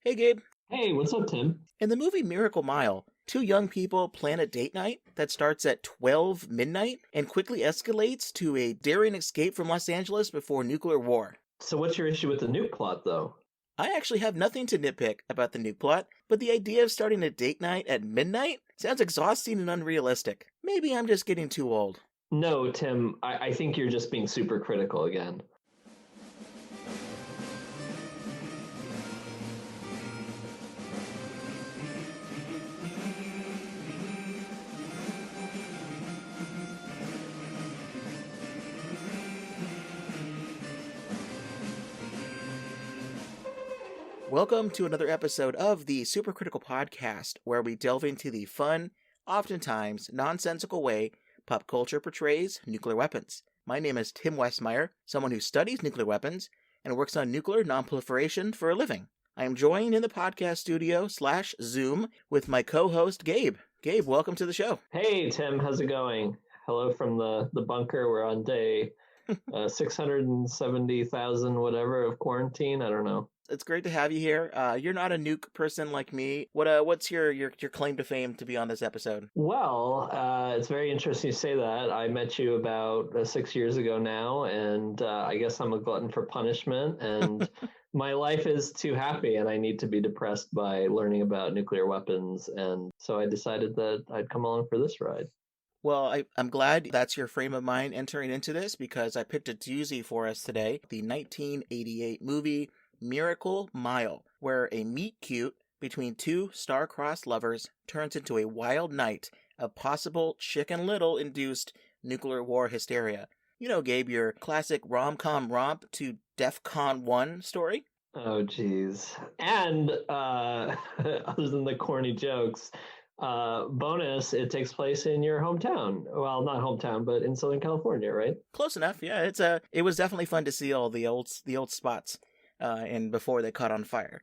Hey, Gabe. Hey, what's up, Tim? In the movie Miracle Mile, two young people plan a date night that starts at 12 midnight and quickly escalates to a daring escape from Los Angeles before nuclear war. So, what's your issue with the nuke plot, though? I actually have nothing to nitpick about the nuke plot, but the idea of starting a date night at midnight sounds exhausting and unrealistic. Maybe I'm just getting too old. No, Tim, I think you're just being super critical again. Welcome to another episode of the Supercritical Podcast, where we delve into the fun, oftentimes nonsensical way pop culture portrays nuclear weapons. My name is Tim Westmyer, someone who studies nuclear weapons and works on nuclear nonproliferation for a living. I am joined in the podcast studio / Zoom with my co-host Gabe. Gabe, welcome to the show. Hey, Tim, how's it going? Hello from the bunker. We're on day 670,000 whatever of quarantine. I don't know. It's great to have you here. You're not a nuke person like me. What's your claim to fame to be on this episode? Well, it's very interesting you say that. I met you about 6 years ago now, and I guess I'm a glutton for punishment, and my life is too happy, and I need to be depressed by learning about nuclear weapons, and so I decided that I'd come along for this ride. Well, I'm glad that's your frame of mind entering into this, because I picked a doozy for us today. The 1988 movie Miracle Mile, where a meet-cute between two star-crossed lovers turns into a wild night of possible Chicken Little-induced nuclear war hysteria. You know, Gabe, your classic rom-com romp to DEF CON 1 story? Oh, geez. And other than the corny jokes, bonus, it takes place in your hometown. Well, not hometown, but in Southern California, right? Close enough, yeah. It was definitely fun to see all the old spots. And before they caught on fire.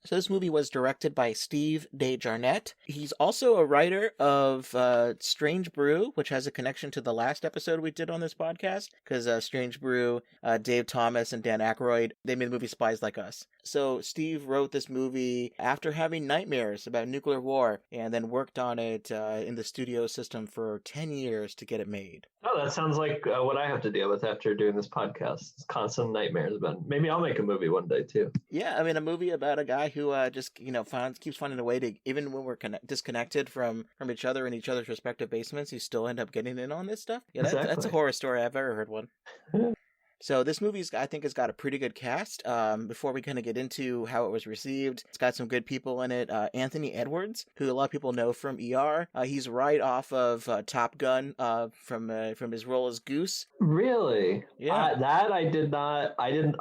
So this movie was directed by Steve DeJarnette. He's also a writer of Strange Brew, which has a connection to the last episode we did on this podcast, because Strange Brew, Dave Thomas and Dan Aykroyd, they made the movie Spies Like Us. So Steve wrote this movie after having nightmares about nuclear war, and then worked on it in the studio system for 10 years to get it made. Oh, that sounds like what I have to deal with after doing this podcast. It's constant nightmares about. Maybe I'll make a movie one day too. Yeah, I mean, a movie about a guy who just keeps finding a way to, even when we're disconnected from each other in each other's respective basements, you still end up getting in on this stuff. Yeah, Exactly. That's a horror story I've ever heard one. So this movie's, I think, has got a pretty good cast. Before we kind of get into how it was received, it's got some good people in it. Anthony Edwards, who a lot of people know from ER. He's right off of Top Gun from his role as Goose. Really? Yeah. That I did not. I didn't.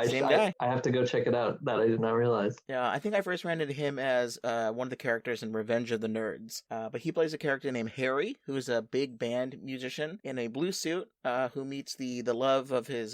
Same guy. I have to go check it out. That I did not realize. Yeah, I think I first ran into him as one of the characters in Revenge of the Nerds. But he plays a character named Harry, who's a big band musician in a blue suit, who meets the love of his,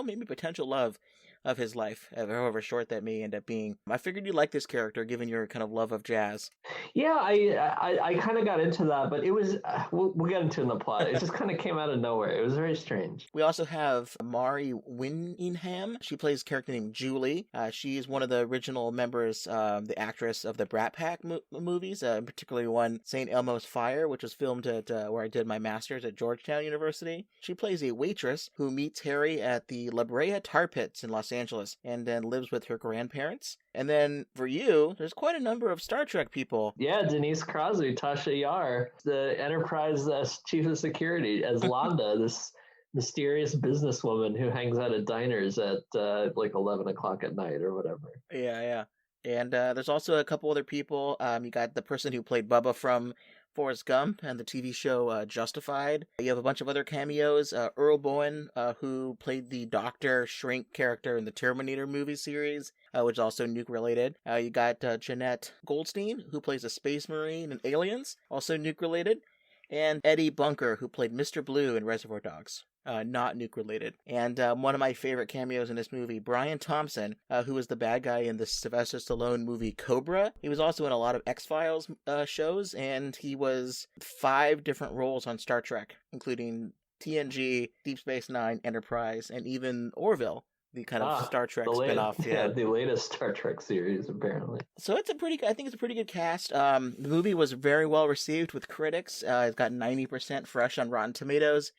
maybe potential love of his life, however short that may end up being. I figured you'd like this character, given your kind of love of jazz. Yeah, I kind of got into that, but it was, we'll get into it in the plot. It just kind of came out of nowhere. It was very strange. We also have Mari Winningham. She plays a character named Julie. She is one of the original members, the actress of the Brat Pack movies, particularly one, St. Elmo's Fire, which was filmed at where I did my master's at Georgetown University. She plays a waitress who meets Harry at the La Brea tar pits in Los Angeles and then lives with her grandparents. And then for you, there's quite a number of Star Trek people. Yeah, Denise Crosby, Tasha Yar, the Enterprise chief of security, as Londa, this mysterious businesswoman who hangs out at diners at like 11 o'clock at night or whatever. Yeah. And there's also a couple other people. You got the person who played Bubba from Forrest Gump and the TV show Justified. You have a bunch of other cameos. Earl Bowen, who played the Dr. Shrink character in the Terminator movie series, which is also nuke-related. You got Jeanette Goldstein, who plays a space marine in Aliens, also nuke-related. And Eddie Bunker, who played Mr. Blue in Reservoir Dogs. Not nuke-related. And one of my favorite cameos in this movie, Brian Thompson, who was the bad guy in the Sylvester Stallone movie Cobra. He was also in a lot of X-Files shows, and he was 5 different roles on Star Trek, including TNG, Deep Space Nine, Enterprise, and even Orville. the kind of Star Trek the spinoff. Yeah, the latest Star Trek series, apparently. So I think it's a pretty good cast. The movie was very well received with critics. It's got 90% fresh on Rotten Tomatoes.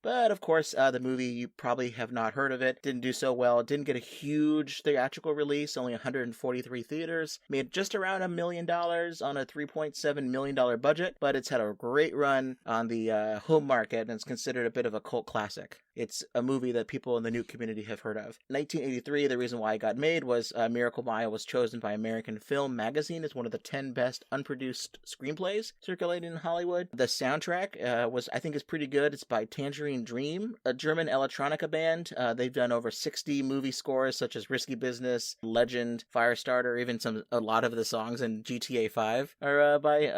But, of course, the movie, you probably have not heard of it, didn't do so well. It didn't get a huge theatrical release, only 143 theaters. Made just around $1 million on a $3.7 million budget, but it's had a great run on the home market, and it's considered a bit of a cult classic. It's a movie that people in the nuke community have heard of. 1983, the reason why it got made was Miracle Mile was chosen by American Film Magazine as one of the 10 best unproduced screenplays circulating in Hollywood. The soundtrack I think is pretty good. It's by Tangerine Dream, a German electronica band. They've done over 60 movie scores such as Risky Business, Legend, Firestarter, even a lot of the songs in GTA 5 are by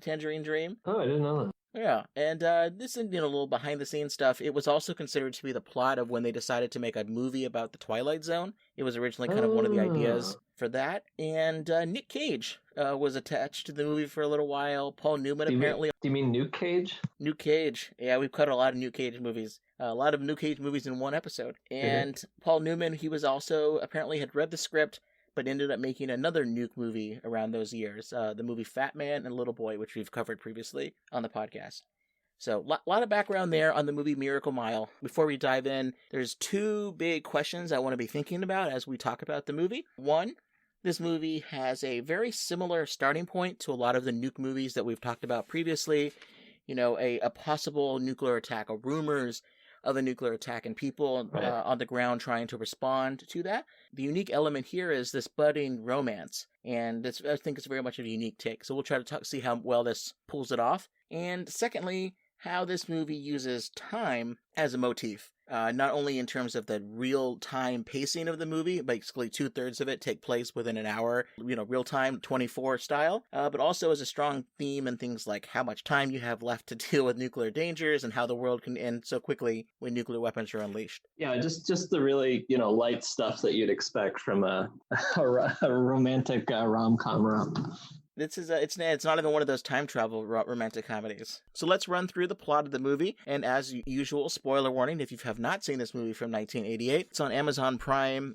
Tangerine Dream. Oh, I didn't know that. Yeah, and this is, a little behind-the-scenes stuff. It was also considered to be the plot of when they decided to make a movie about the Twilight Zone. It was originally kind of one of the ideas for that. And Nick Cage was attached to the movie for a little while. Paul Newman apparently... Do you mean Nuke Cage? Nuke Cage. Yeah, we've cut a lot of Nuke Cage movies. A lot of Nuke Cage movies in one episode. And Paul Newman, he was also... apparently had read the script, but ended up making another nuke movie around those years. The movie Fat Man and Little Boy, which we've covered previously on the podcast. So, a lot of background there on the movie Miracle Mile. Before we dive in, there's two big questions I want to be thinking about as we talk about the movie. One, this movie has a very similar starting point to a lot of the nuke movies that we've talked about previously. A possible nuclear attack, or rumors of a nuclear attack, and people on the ground trying to respond to that. The unique element here is this budding romance, and I think it's very much a unique take. So we'll try to see how well this pulls it off. And secondly, how this movie uses time as a motif. Not only in terms of the real-time pacing of the movie, basically 2/3 of it take place within an hour, real-time 24 style, but also as a strong theme in things like how much time you have left to deal with nuclear dangers and how the world can end so quickly when nuclear weapons are unleashed. Yeah, just the really, light stuff that you'd expect from a romantic rom-com. It's not even one of those time travel romantic comedies. So let's run through the plot of the movie. And as usual, spoiler warning, if you have not seen this movie from 1988, it's on Amazon Prime,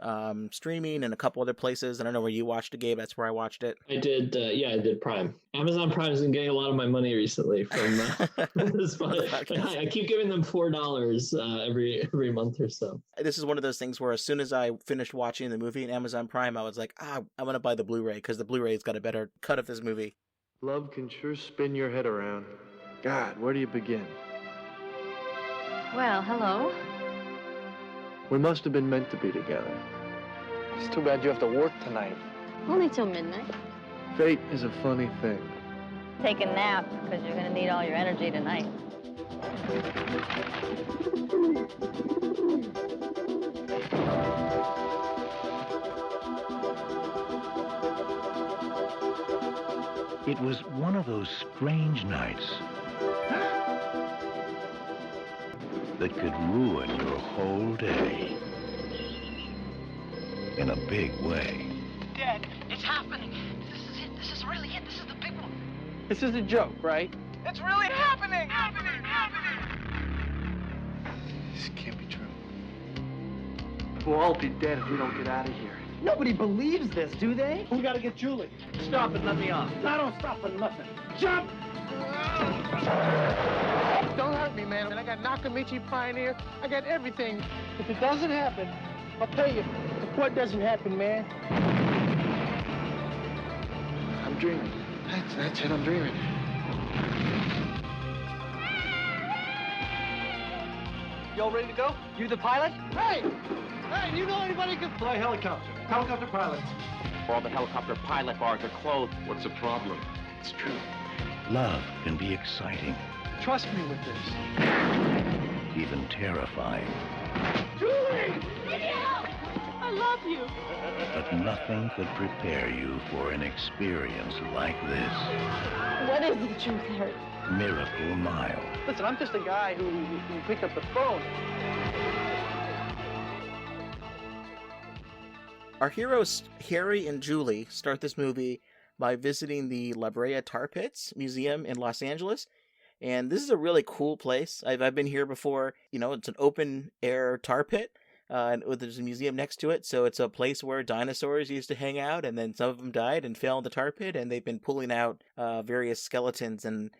streaming, and a couple other places. I don't know where you watched it, Gabe. That's where I watched it. I did. I did Prime. Amazon Prime has been getting a lot of my money recently from this. I keep giving them $4 every month or so. This is one of those things where as soon as I finished watching the movie in Amazon Prime, I was like, I'm going to buy the Blu-ray because the Blu-ray's got a better cut of this movie. Love can sure spin your head around. God, where do you begin? Well, hello. We must have been meant to be together. It's too bad you have to work tonight. Only till midnight. Fate is a funny thing. Take a nap, because you're going to need all your energy tonight. It was one of those strange nights that could ruin your whole day in a big way. Dad, it's happening. This is it. This is really it. This is the big one. This is a joke, right? It's really happening. Happening. This can't be true. We'll all be dead if we don't get out of here. Nobody believes this, do they? We gotta get Julie. Stop and let me off. I don't stop for nothing. Jump! Don't hurt me, man. I got Nakamichi Pioneer. I got everything. If it doesn't happen, I'll tell you. What doesn't happen, man? I'm dreaming. That's it, I'm dreaming. Y'all ready to go? You the pilot? Hey! Hey, do you know anybody who can fly a helicopter? Helicopter pilots. All the helicopter pilot bars are closed. What's the problem? It's true. Love can be exciting, Trust me with this. even terrifying, Julie! I love you. but nothing could prepare you for an experience like this. What is the truth, Harry? Miracle Mile. Listen, I'm just a guy who picked up the phone. Our heroes, Harry and Julie, start this movie by visiting the La Brea Tar Pits Museum in Los Angeles. And this is a really cool place. I've been here before. It's an open air tar pit. and there's a museum next to it, so it's a place where dinosaurs used to hang out, and then some of them died and fell in the tar pit, and they've been pulling out various skeletons and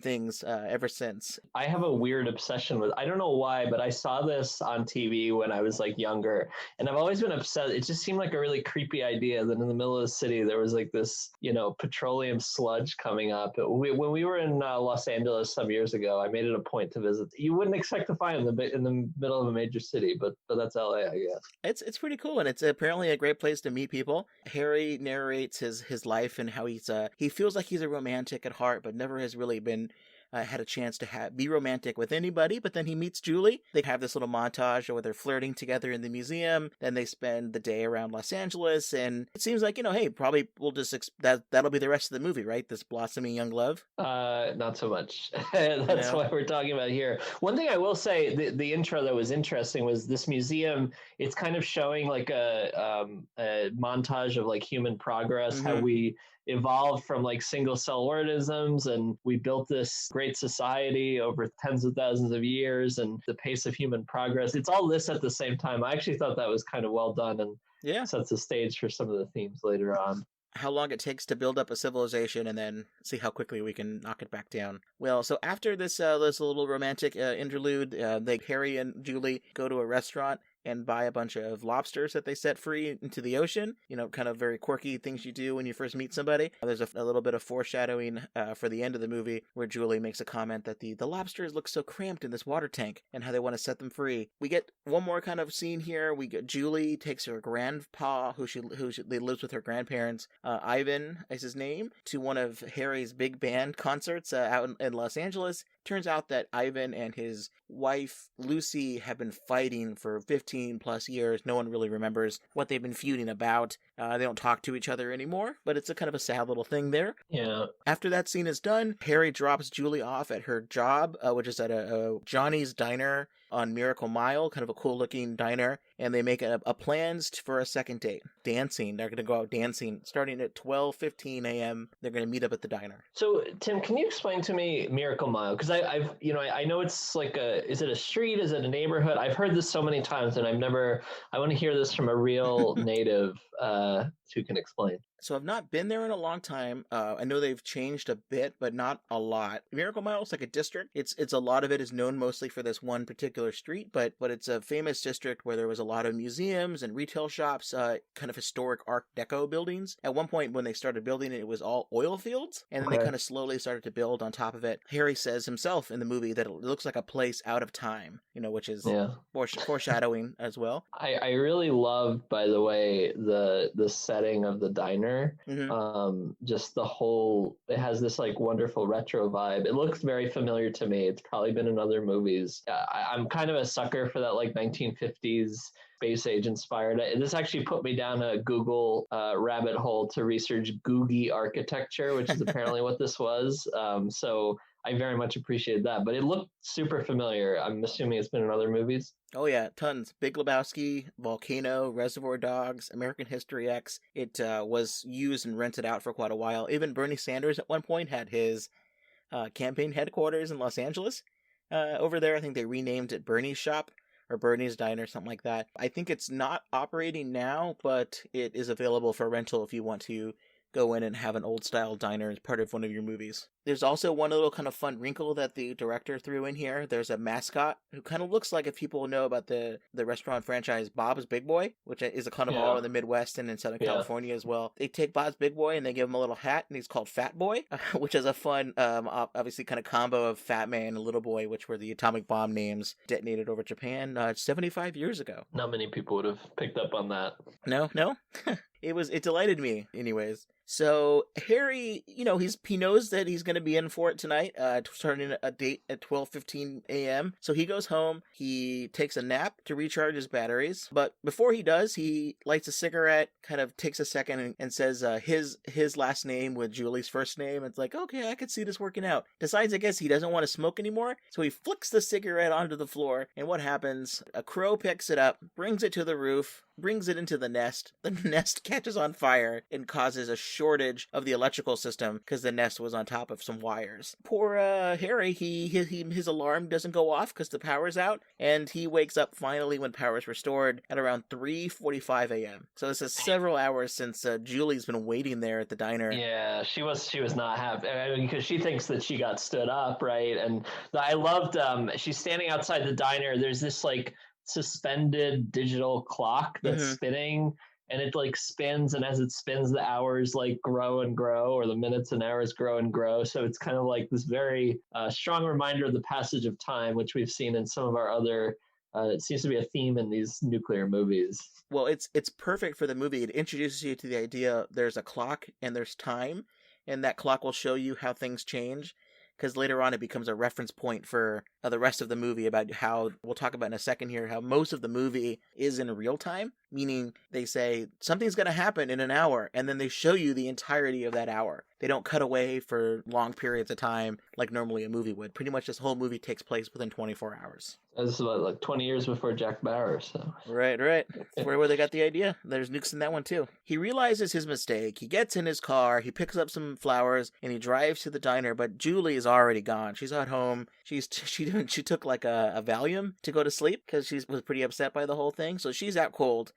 things ever since. I have a weird obsession with, I don't know why, but I saw this on TV when I was like younger, and I've always been obsessed. It just seemed like a really creepy idea that in the middle of the city there was like this, petroleum sludge coming up. When we were in Los Angeles some years ago, I made it a point to visit. You wouldn't expect to find them in the middle of a major city, but that's LA, I guess. It's pretty cool, and it's apparently a great place to meet people. Harry narrates his life and how he feels like he's a romantic at heart, but never has really been had a chance to be romantic with anybody. But then he meets Julie. They have this little montage where they're flirting together in the museum. Then they spend the day around Los Angeles, and it seems like, hey, probably we'll just that'll be the rest of the movie, right? This blossoming young love. Not so much. That's what we're talking about here. One thing I will say, the intro that was interesting was this museum. It's kind of showing like a montage of like human progress, how we evolved from like single cell organisms, and we built this great society over tens of thousands of years, and the pace of human progress. It's all this at the same time. I actually thought that was kind of well done, and sets the stage for some of the themes later on. How long it takes to build up a civilization and then see how quickly we can knock it back down. Well, so after this little romantic interlude, Harry and Julie go to a restaurant and buy a bunch of lobsters that they set free into the ocean. Kind of very quirky things you do when you first meet somebody. There's a little bit of foreshadowing for the end of the movie where Julie makes a comment that the lobsters look so cramped in this water tank and how they want to set them free. We get one more kind of scene here. Julie takes her grandpa, who lives with her grandparents, Ivan is his name, to one of Harry's big band concerts out in Los Angeles. Turns out that Ivan and his wife, Lucy, have been fighting for 15 plus years. No one really remembers what they've been feuding about. They don't talk to each other anymore, but it's a kind of a sad little thing there. Yeah. After that scene is done, Harry drops Julie off at her job, which is at a Johnny's Diner on Miracle Mile, kind of a cool looking diner, and they make a plans for a second date. Dancing. They're going to go out dancing starting at 12:15 a.m. They're going to meet up at the diner. So, Tim, can you explain to me Miracle Mile? Because I know it's like is it a street? Is it a neighborhood? I've heard this so many times, and I want to hear this from a real native who can explain. So I've not been there in a long time. I know they've changed a bit, but not a lot. Miracle Mile is like a district. It's a lot of it is known mostly for this one particular street, but it's a famous district where there was a lot of museums and retail shops, kind of historic Art Deco buildings. At one point when they started building it, it was all oil fields, and then they kind of slowly started to build on top of it. Harry says himself in the movie that it looks like a place out of time, which is foreshadowing as well. I really loved, by the way, the setting of the diner. Just the whole, it has this like wonderful retro vibe. It looks very familiar to me. It's probably been in other movies. I'm kind of a sucker for that like 1950s space age inspired. This actually put me down a Google rabbit hole to research Googie architecture, which is apparently what this was. So I very much appreciated that, but it looked super familiar. I'm assuming it's been in other movies. Oh yeah, tons. Big Lebowski, Volcano, Reservoir Dogs, American History X. It was used and rented out for quite a while. Even Bernie Sanders at one point had his campaign headquarters in Los Angeles. Over there, I think they renamed it Bernie's Shop or Bernie's Diner, something like that. I think it's not operating now, but it is available for rental if you want to go in and have an old style diner as part of one of your movies. There's also one little kind of fun wrinkle that the director threw in here. There's a mascot who kind of looks like, if people know about the restaurant franchise Bob's Big Boy, which is a kind of all in the Midwest and in Southern California as well. They take Bob's Big Boy and they give him a little hat, and he's called Fat Boy, which is a fun, obviously kind of combo of Fat Man and Little Boy, which were the atomic bomb names detonated over Japan 75 years ago. Not many people would have picked up on that. No? It delighted me anyways. So Harry, he knows that he's going to be in for it tonight, starting a date at 12:15 a.m. So he goes home, he takes a nap to recharge his batteries, but before he does, he lights a cigarette, kind of takes a second and says his last name with Julie's first name. It's like, okay, I could see this working out. Decides, I guess, he doesn't want to smoke anymore, so he flicks the cigarette onto the floor, and what happens? A crow picks it up, brings it to the roof, brings it into the nest. The nest catches on fire and causes a shortage of the electrical system because the nest was on top of some wires. Poor Harry, his alarm doesn't go off because the power's out, and he wakes up finally when power is restored at around 3:45 a.m. So this is several hours since Julie's been waiting there at the diner. Yeah, she was not happy. I mean, because she thinks that she got stood up, right? And I loved. She's standing outside the diner. There's this like suspended digital clock that's spinning, and it like spins, and as it spins, the hours like grow and grow, or the minutes and hours grow and grow. So it's kind of like this very strong reminder of the passage of time, which we've seen in some of our other. It seems to be a theme in these nuclear movies. Well, it's perfect for the movie. It introduces you to the idea there's a clock and there's time, and that clock will show you how things change, because later on it becomes a reference point for the rest of the movie about how, we'll talk about in a second here, how most of the movie is in real time, meaning they say something's going to happen in an hour, and then they show you the entirety of that hour. They don't cut away for long periods of time like normally a movie would. Pretty much this whole movie takes place within 24 hours. This is about like 20 years before Jack Bauer, so. Right. That's where they got the idea. There's nukes in that one too. He realizes his mistake. He gets in his car, he picks up some flowers, and he drives to the diner, but Julie is already gone. She's at home. She took like a Valium to go to sleep because she was pretty upset by the whole thing. So she's out cold,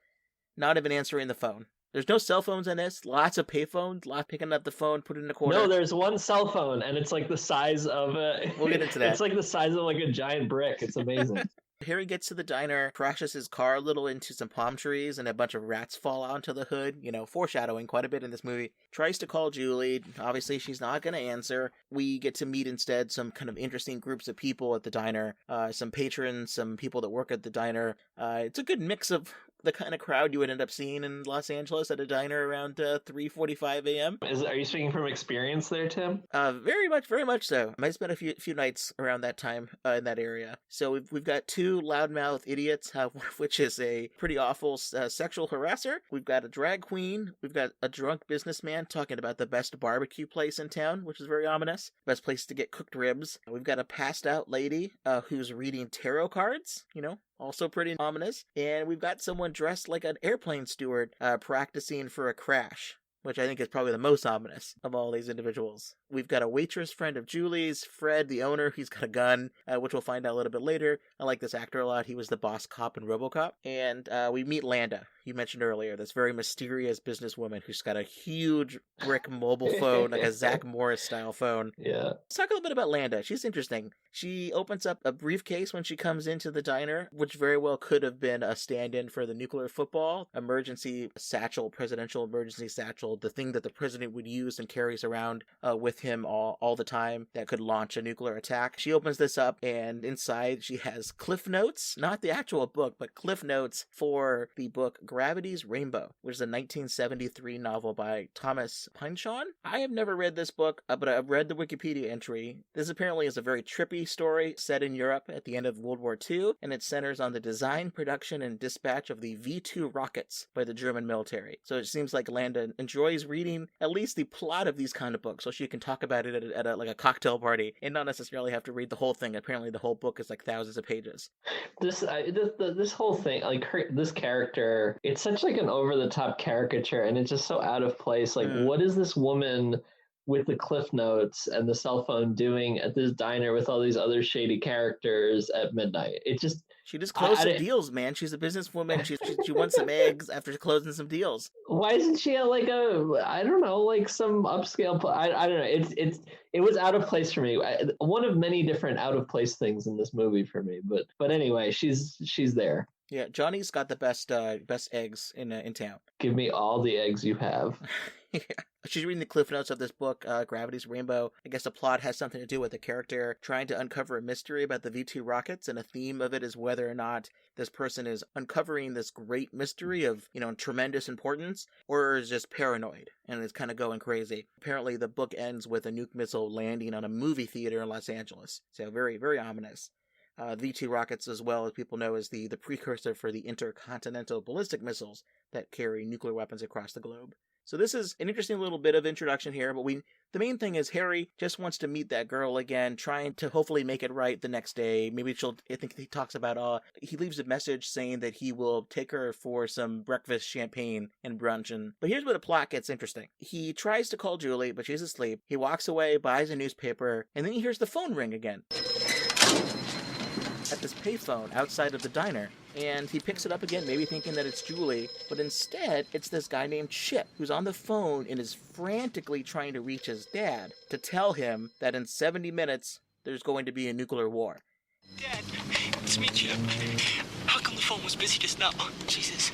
not even answering the phone. There's no cell phones in this. Lots of payphones. Picking up the phone, put it in a corner. No, there's one cell phone, and it's like the size of a... We'll get into that. It's like the size of like a giant brick. It's amazing. Harry gets to the diner, crashes his car a little into some palm trees, and a bunch of rats fall onto the hood. Foreshadowing quite a bit in this movie. Tries to call Julie. Obviously, she's not going to answer. We get to meet instead some kind of interesting groups of people at the diner. Some patrons, some people that work at the diner. It's a good mix of the kind of crowd you would end up seeing in Los Angeles at a diner around 3:45 a.m. Are you speaking from experience there, Tim? Very much so. I spent a few nights around that time in that area. So we've got two loudmouth idiots, one of which is a pretty awful sexual harasser. We've got a drag queen. We've got a drunk businessman talking about the best barbecue place in town, which is very ominous. Best place to get cooked ribs. We've got a passed out lady who's reading tarot cards, also pretty ominous. And we've got someone dressed like an airplane steward practicing for a crash, which I think is probably the most ominous of all these individuals. We've got a waitress friend of Julie's, Fred, the owner. He's got a gun, which we'll find out a little bit later. I like this actor a lot. He was the boss cop in RoboCop. And we meet Landa, you mentioned earlier, this very mysterious businesswoman who's got a huge brick mobile phone, like a Zach Morris-style phone. Yeah. Let's talk a little bit about Landa. She's interesting. She opens up a briefcase when she comes into the diner, which very well could have been a stand-in for the nuclear football emergency satchel, presidential emergency satchel, the thing that the president would use and carries around with him all the time that could launch a nuclear attack. She opens this up, and inside she has cliff notes, not the actual book, but cliff notes for the book Gravity's Rainbow, which is a 1973 novel by Thomas Pynchon. I have never read this book, but I've read the Wikipedia entry. This apparently is a very trippy story set in Europe at the end of World War II, and it centers on the design, production, and dispatch of the V-2 rockets by the German military. So it seems like Landa enjoys reading at least the plot of these kind of books, so she can talk about it at a cocktail party and not necessarily have to read the whole thing. Apparently the whole book is like thousands of pages. This whole thing, like this character, it's such like an over-the-top caricature, and it's just so out of place. Like, what is this woman with the cliff notes and the cell phone doing at this diner with all these other shady characters at midnight? She just closed some deals, man. She's a businesswoman. She wants some eggs after closing some deals. Why isn't she at like some upscale? I don't know. It was out of place for me. One of many different out of place things in this movie for me. But anyway, she's there. Yeah, Johnny's got the best eggs in town. Give me all the eggs you have. Yeah. She's reading the cliff notes of this book, Gravity's Rainbow. I guess the plot has something to do with the character trying to uncover a mystery about the V-2 rockets, and a theme of it is whether or not this person is uncovering this great mystery of, tremendous importance, or is just paranoid and is kind of going crazy. Apparently, the book ends with a nuke missile landing on a movie theater in Los Angeles. So very, very ominous. V-2 rockets, as well as people know, is the precursor for the intercontinental ballistic missiles that carry nuclear weapons across the globe. So this is an interesting little bit of introduction here, but the main thing is Harry just wants to meet that girl again, trying to hopefully make it right the next day. Maybe I think he talks about, he leaves a message saying that he will take her for some breakfast, champagne, and brunch. But here's where the plot gets interesting. He tries to call Julie, but she's asleep. He walks away, buys a newspaper, and then he hears the phone ring again. At this payphone outside of the diner. And he picks it up again, maybe thinking that it's Julie, but instead, it's this guy named Chip, who's on the phone and is frantically trying to reach his dad to tell him that in 70 minutes, there's going to be a nuclear war. Dad, it's me, Chip. How come the phone was busy just now? Jesus.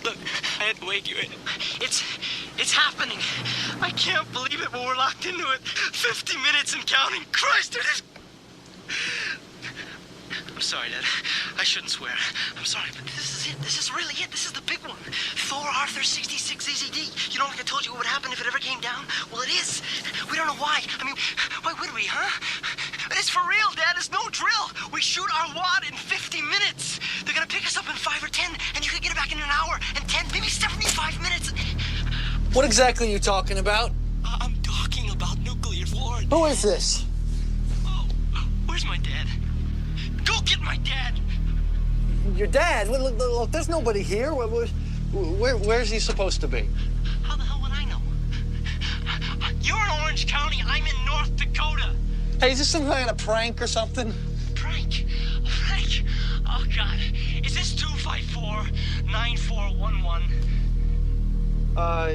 Look, I had to wake you in. It's happening. I can't believe it, but we're locked into it. 50 minutes and counting. Christ, it is... I'm sorry, Dad. I shouldn't swear. I'm sorry, but this is it. This is really it. This is the big one. Thor Arthur 66 ZZD. You know, like I told you what would happen if it ever came down? Well, it is. We don't know why. I mean, why would we, huh? It's for real, Dad. It's no drill. We shoot our wad in 50 minutes. They're gonna pick us up in 5 or 10, and you can get it back in an hour, and 10, maybe 75 minutes. What exactly are you talking about? I'm talking about nuclear war. Who is this? Oh, where's my dad? Go get my dad! Your dad? Look, there's nobody here. Where's he supposed to be? How the hell would I know? You're in Orange County. I'm in North Dakota. Hey, is this some kind of prank or something? Prank? Prank? Oh, God. Is this 254-9411?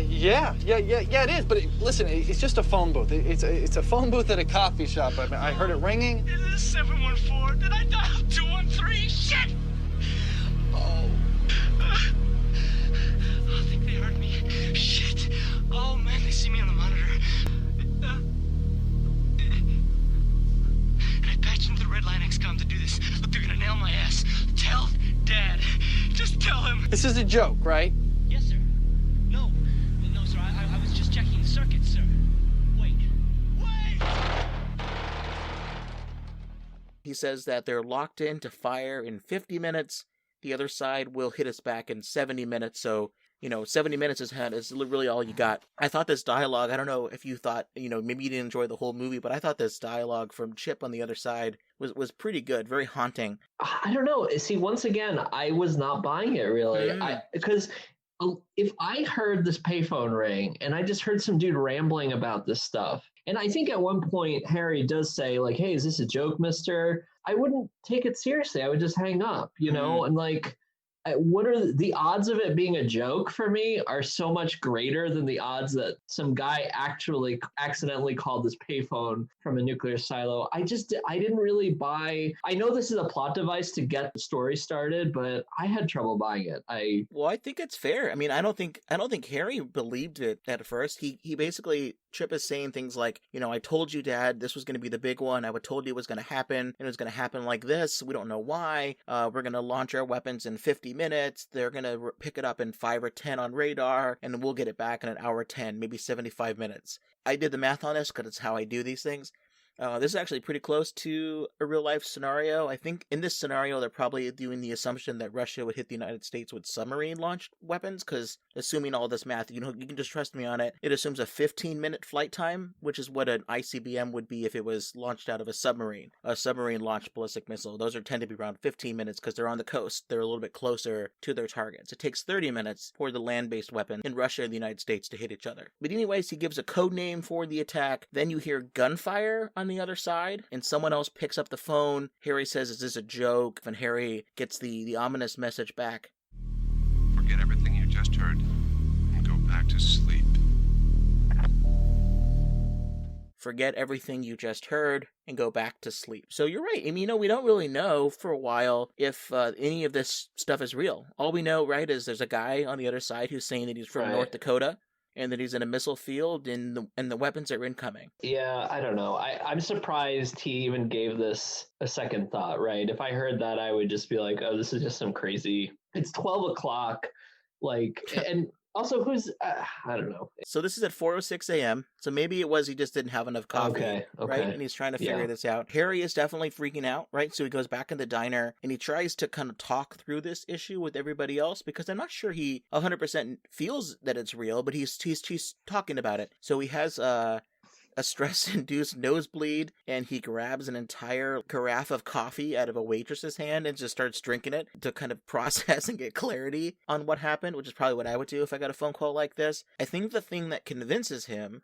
Yeah, it is. But listen, it's just a phone booth. It's a phone booth at a coffee shop. I mean, I heard it ringing. Is this 714? Did I dial 213? Shit! Oh. I think they heard me. Shit. Oh, man, they see me on the monitor. And I patched into the Red Line XCOM to do this. Look, they're gonna nail my ass. Tell Dad. Just tell him. This is a joke, right? Yes, sir. No, sir. I was just checking the circuit, sir. Wait. He says that they're locked in to fire in 50 minutes. The other side will hit us back in 70 minutes. So, 70 minutes is really all you got. I thought this dialogue, I don't know if you thought, maybe you didn't enjoy the whole movie, but I thought this dialogue from Chip on the other side was pretty good, very haunting. I don't know. See, once again, I was not buying it really. Because if I heard this payphone ring and I just heard some dude rambling about this stuff, and I think at one point Harry does say like, "Hey, is this a joke, mister?" I wouldn't take it seriously. I would just hang up, and like, what are the odds of it being a joke for me are so much greater than the odds that some guy actually accidentally called this payphone from a nuclear silo. I didn't really buy. I know this is a plot device to get the story started, but I had trouble buying it. I think it's fair. I mean, I don't think Harry believed it at first. He basically, Chip is saying things like, I told you, Dad, this was going to be the big one. I told you it was going to happen, and it was going to happen like this. We don't know why. We're going to launch our weapons in 50 minutes. They're going to pick it up in 5 or 10 on radar, and we'll get it back in an hour 10, maybe 75 minutes. I did the math on this because it's how I do these things. This is actually pretty close to a real-life scenario. I think in this scenario, they're probably doing the assumption that Russia would hit the United States with submarine-launched weapons, because assuming all this math, you can just trust me on it. It assumes a 15-minute flight time, which is what an ICBM would be if it was launched out of a submarine-launched ballistic missile. Those tend to be around 15 minutes because they're on the coast. They're a little bit closer to their targets. It takes 30 minutes for the land-based weapon in Russia and the United States to hit each other. But anyways, he gives a code name for the attack. Then you hear gunfire on the other side, and someone else picks up the phone. Harry says, "Is this a joke?" And Harry gets the ominous message back. Forget everything you just heard and go back to sleep. Forget everything you just heard and go back to sleep. So you're right. I mean, we don't really know for a while if any of this stuff is real. All we know, right, is there's a guy on the other side who's saying that he's from North Dakota, and that he's in a missile field, and the weapons are incoming. Yeah, I don't know. I'm surprised he even gave this a second thought, right? If I heard that, I would just be like, oh, this is just some crazy... It's 12 o'clock, and Also, who's I don't know. So this is at 4:06 a.m. So maybe it was he just didn't have enough coffee, Okay. right? And he's trying to figure this out. Harry is definitely freaking out, right? So he goes back in the diner and he tries to kind of talk through this issue with everybody else because I'm not sure he 100% feels that it's real, but he's talking about it. So he has a stress-induced nosebleed, and he grabs an entire carafe of coffee out of a waitress's hand and just starts drinking it to kind of process and get clarity on what happened, which is probably what I would do if I got a phone call like this. I think the thing that convinces him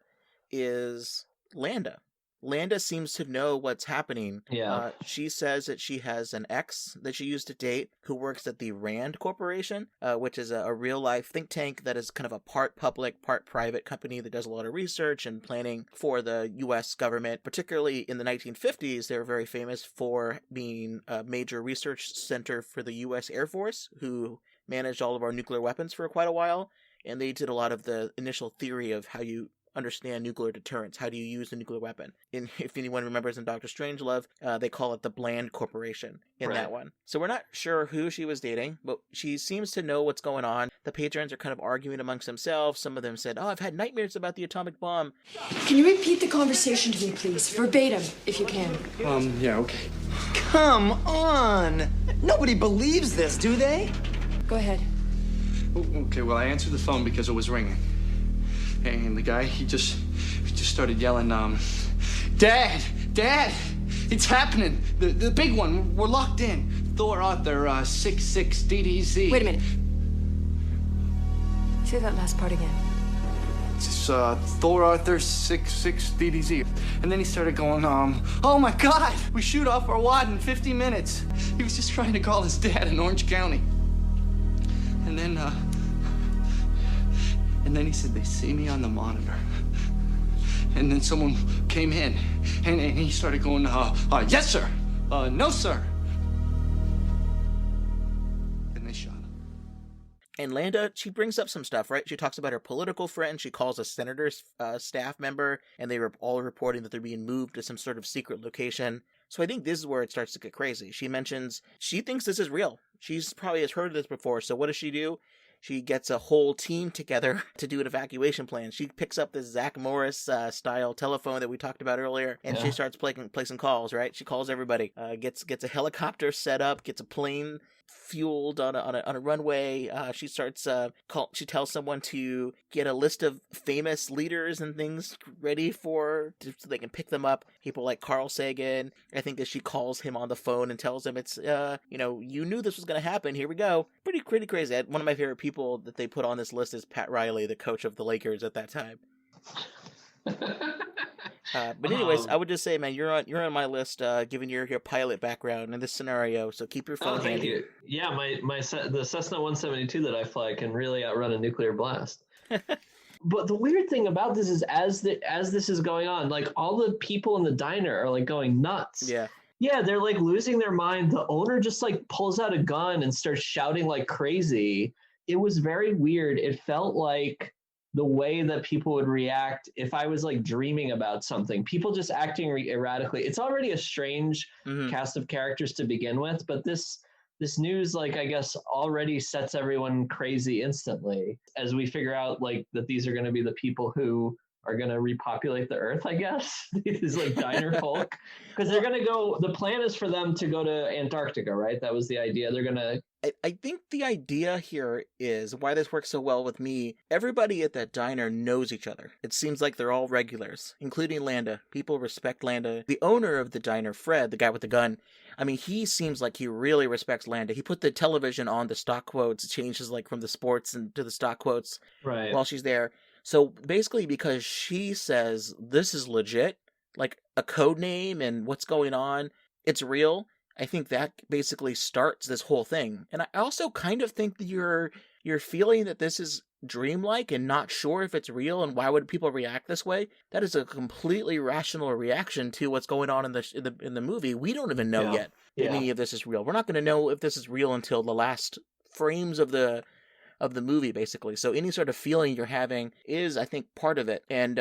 is Landa. Landa seems to know what's happening. Yeah. She says that she has an ex that she used to date who works at the RAND Corporation, which is a real-life think tank that is kind of a part public, part private company that does a lot of research and planning for the U.S. government. Particularly in the 1950s, they were very famous for being a major research center for the U.S. Air Force, who managed all of our nuclear weapons for quite a while. And they did a lot of the initial theory of how you understand nuclear deterrence. How do you use a nuclear weapon? If anyone remembers in Dr. Strangelove, they call it the Bland Corporation in that one. So we're not sure who she was dating, but she seems to know what's going on. The patrons are kind of arguing amongst themselves. Some of them said, I've had nightmares about the atomic bomb. Can you repeat the conversation to me, please? Verbatim, if you can. Yeah, okay. Come on! Nobody believes this, do they? Go ahead. Okay, well, I answered the phone because it was ringing. And the guy, he just started yelling, Dad! It's happening! The big one, we're locked in. Thor Arthur, 66 DDZ. Wait a minute. Say that last part again. It's Thor Arthur, 66 DDZ. And then he started going, oh my God! We shoot off our wad in 50 minutes. He was just trying to call his dad in Orange County. And then he said, they see me on the monitor. And then someone came in, and he started going, yes, sir. No, sir. And they shot him. And Landa, she brings up some stuff, right? She talks about her political friend. She calls a senator's staff member, and they were all reporting that they're being moved to some sort of secret location. So I think this is where it starts to get crazy. She mentions she thinks this is real. She's probably has heard of this before. So what does she do? She gets a whole team together to do an evacuation plan. She picks up this Zach Morris style telephone that we talked about earlier, and she starts placing calls, right? She calls everybody, gets a helicopter set up, gets a plane fueled on a runway. She starts she tells someone to get a list of famous leaders and things ready so they can pick them up. People like Carl Sagan. I think that she calls him on the phone and tells him it's you knew this was going to happen. Here we go. Pretty crazy. One of my favorite people that they put on this list is Pat Riley, the coach of the Lakers at that time. But anyways, I would just say, man, you're on my list, given your pilot background in this scenario. So keep your phone handy. Thank you. Yeah, the Cessna 172 that I fly can really outrun a nuclear blast. But the weird thing about this is, as this is going on, like all the people in the diner are like going nuts. Yeah, they're like losing their mind. The owner just like pulls out a gun and starts shouting like crazy. It was very weird. It felt like the way that people would react if I was like dreaming about something. People just acting erratically. It's already a strange cast of characters to begin with, but this news, like, I guess already sets everyone crazy instantly as we figure out like that these are going to be the people who are going to repopulate the earth, I guess. These like diner folk, because they're going to go, the plan is for them to go to Antarctica, right? That was the idea. They're going to, I think the idea here is why this works so well with me. Everybody at that diner knows each other. It seems like they're all regulars, including Landa. People respect Landa. The owner of the diner, Fred, the guy with the gun, I mean, he seems like he really respects Landa. He put the television on the stock quotes, changes like from the sports and to the stock quotes while she's there. So basically, because she says this is legit, like a code name and what's going on, it's real. I think that basically starts this whole thing. And I also kind of think that you're feeling that this is dreamlike and not sure if it's real and why would people react this way. That is a completely rational reaction to what's going on in the movie. We don't even know yet if any of this is real. We're not going to know if this is real until the last frames of the movie, basically. So any sort of feeling you're having is, I think, part of it. And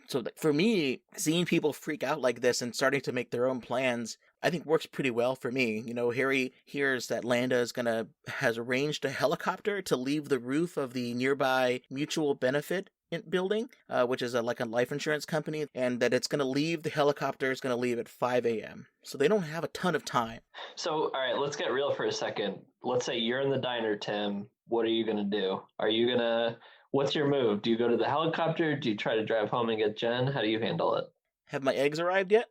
so for me, seeing people freak out like this and starting to make their own plans, I think works pretty well for me. You know, Harry hears that Landa has arranged a helicopter to leave the roof of the nearby mutual benefit building, which is like a life insurance company, and that it's going to leave, the helicopter is going to leave at 5 a.m. So they don't have a ton of time. So, all right, let's get real for a second. Let's say you're in the diner, Tim. What are you going to do? What's your move? Do you go to the helicopter? Do you try to drive home and get Jen? How do you handle it? Have my eggs arrived yet?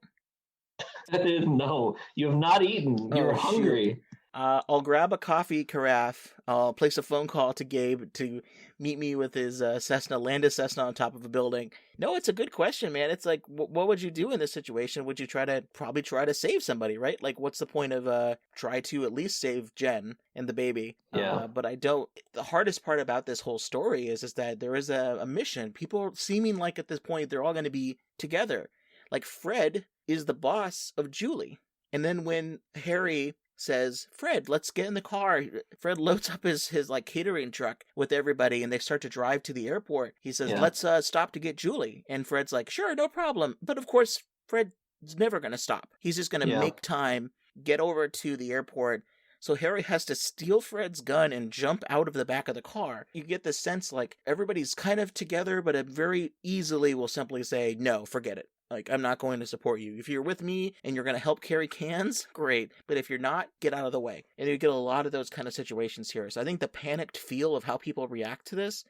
No, you have not eaten. You're hungry. I'll grab a coffee carafe. I'll place a phone call to Gabe to meet me with his Landa Cessna on top of a building. No, it's a good question, man. It's like, what would you do in this situation? Would you probably try to save somebody, right? Like, what's the point of try to at least save Jen and the baby? Yeah. But I don't. The hardest part about this whole story is that there is a mission. People seeming like at this point they're all going to be together. Like, Fred is the boss of Julie. And then when Harry says, Fred, let's get in the car, Fred loads up his like catering truck with everybody, and they start to drive to the airport. He says, let's stop to get Julie. And Fred's like, sure, no problem. But of course, Fred's never going to stop. He's just going to make time, get over to the airport. So Harry has to steal Fred's gun and jump out of the back of the car. You get the sense like everybody's kind of together, but it very easily will simply say, no, forget it. Like, I'm not going to support you. If you're with me and you're going to help carry cans, great. But if you're not, get out of the way. And you get a lot of those kind of situations here. So I think the panicked feel of how people react to this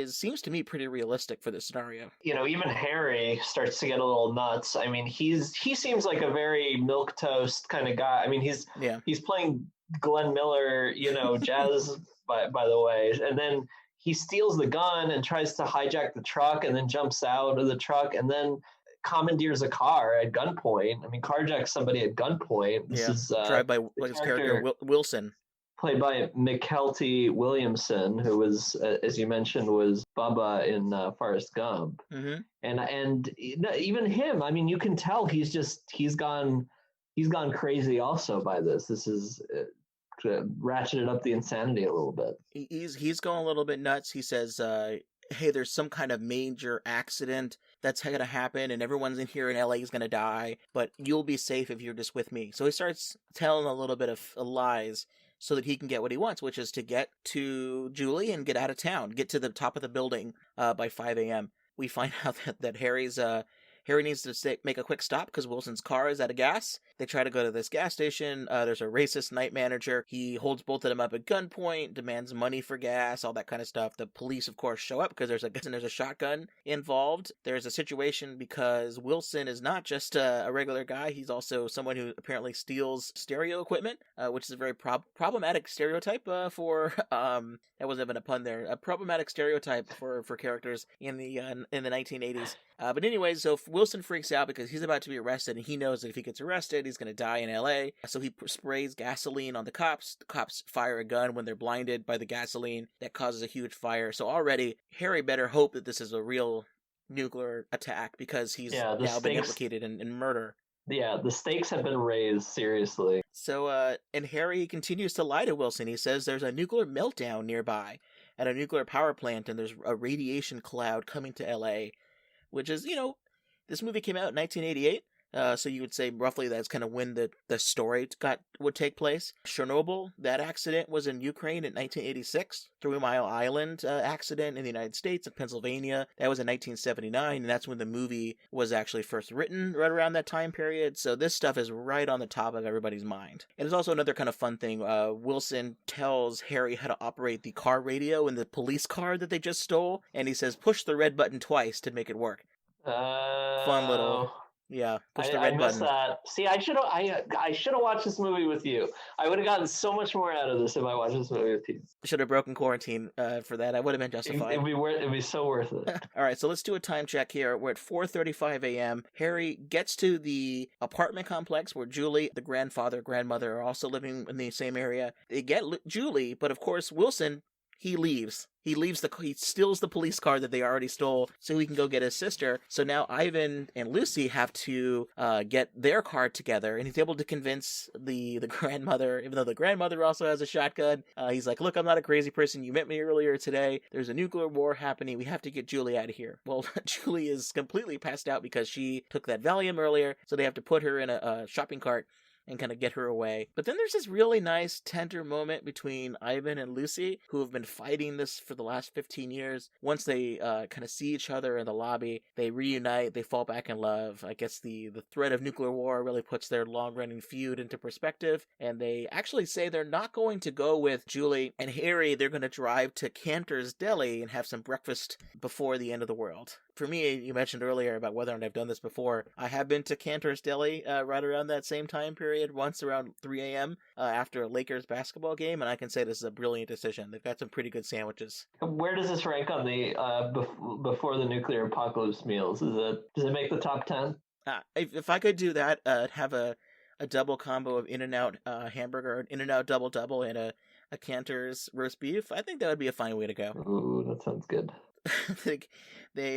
seems to me pretty realistic for this scenario. You know, even Harry starts to get a little nuts. I mean, he seems like a very milquetoast kind of guy. I mean, he's playing Glenn Miller, you know, jazz by the way. And then he steals the gun and tries to hijack the truck and then jumps out of the truck and then commandeers a car at gunpoint. I mean, carjacks somebody at gunpoint. This is tried by his character Wilson, played by McKelty Williamson, who was, as you mentioned, was Bubba in Forrest Gump. Mm-hmm. And even him. I mean, you can tell he's gone crazy also by this. This is ratcheted up the insanity a little bit. He's going a little bit nuts. He says, hey, there's some kind of major accident that's going to happen, and everyone's in here in LA is going to die, but you'll be safe if you're just with me. So he starts telling a little bit of lies so that he can get what he wants, which is to get to Julie and get out of town, get to the top of the building by 5 a.m. We find out that Harry needs to make a quick stop because Wilson's car is out of gas. They try to go to this gas station. There's a racist night manager. He holds both of them up at gunpoint, demands money for gas, all that kind of stuff. The police, of course, show up because there's a shotgun involved. There's a situation because Wilson is not just a regular guy. He's also someone who apparently steals stereo equipment, which is a very problematic stereotype for that wasn't even a pun there. A problematic stereotype for characters in the 1980s. But anyways, so Wilson freaks out because he's about to be arrested, and he knows that if he gets arrested, he's going to die in LA. So he sprays gasoline on the cops. The cops fire a gun when they're blinded by the gasoline. That causes a huge fire. So already, Harry better hope that this is a real nuclear attack because he's now been implicated in murder. Yeah, the stakes have been raised, seriously. So, and Harry continues to lie to Wilson. He says there's a nuclear meltdown nearby at a nuclear power plant, and there's a radiation cloud coming to LA. Which is, you know, this movie came out in 1988, so you would say roughly that's kind of when the story would take place. Chernobyl, that accident was in Ukraine in 1986. 3 Mile Island accident in the United States and Pennsylvania, that was in 1979, and that's when the movie was actually first written, right around that time period. So this stuff is right on the top of everybody's mind. And it's also another kind of fun thing. Wilson tells Harry how to operate the car radio in the police car that they just stole, and he says, push the red button twice to make it work. Fun little, push the red button. I missed that. See, I should have watched this movie with you. I would have gotten so much more out of this if I watched this movie with you. Should have broken quarantine for that. I would have been justified. It'd be so worth it. All right, so let's do a time check here. We're at 4:35 a.m. Harry gets to the apartment complex where Julie, the grandmother are also living in the same area. They get Julie, but of course Wilson, he leaves. He steals the police car that they already stole so he can go get his sister. So now Ivan and Lucy have to get their car together, and he's able to convince the grandmother, even though the grandmother also has a shotgun. He's like, look, I'm not a crazy person. You met me earlier today. There's a nuclear war happening. We have to get Julie out of here. Well, Julie is completely passed out because she took that Valium earlier, so they have to put her in a shopping cart and kind of get her away. But then there's this really nice, tender moment between Ivan and Lucy, who have been fighting this for the last 15 years. Once they kind of see each other in the lobby, they reunite, they fall back in love. I guess the threat of nuclear war really puts their long-running feud into perspective, and they actually say they're not going to go with Julie and Harry. They're going to drive to Cantor's Deli and have some breakfast before the end of the world. For me, you mentioned earlier about whether or not I've done this before. I have been to Cantor's Deli right around that same time period, once around 3 a.m. After a Lakers basketball game, and I can say this is a brilliant decision. They've got some pretty good sandwiches. Where does this rank on the before the nuclear apocalypse meals? Does it make the top 10? If I could do that, have a double combo of In-N-Out hamburger, an In-N-Out double, and a Cantor's roast beef, I think that would be a fine way to go. Ooh, that sounds good. They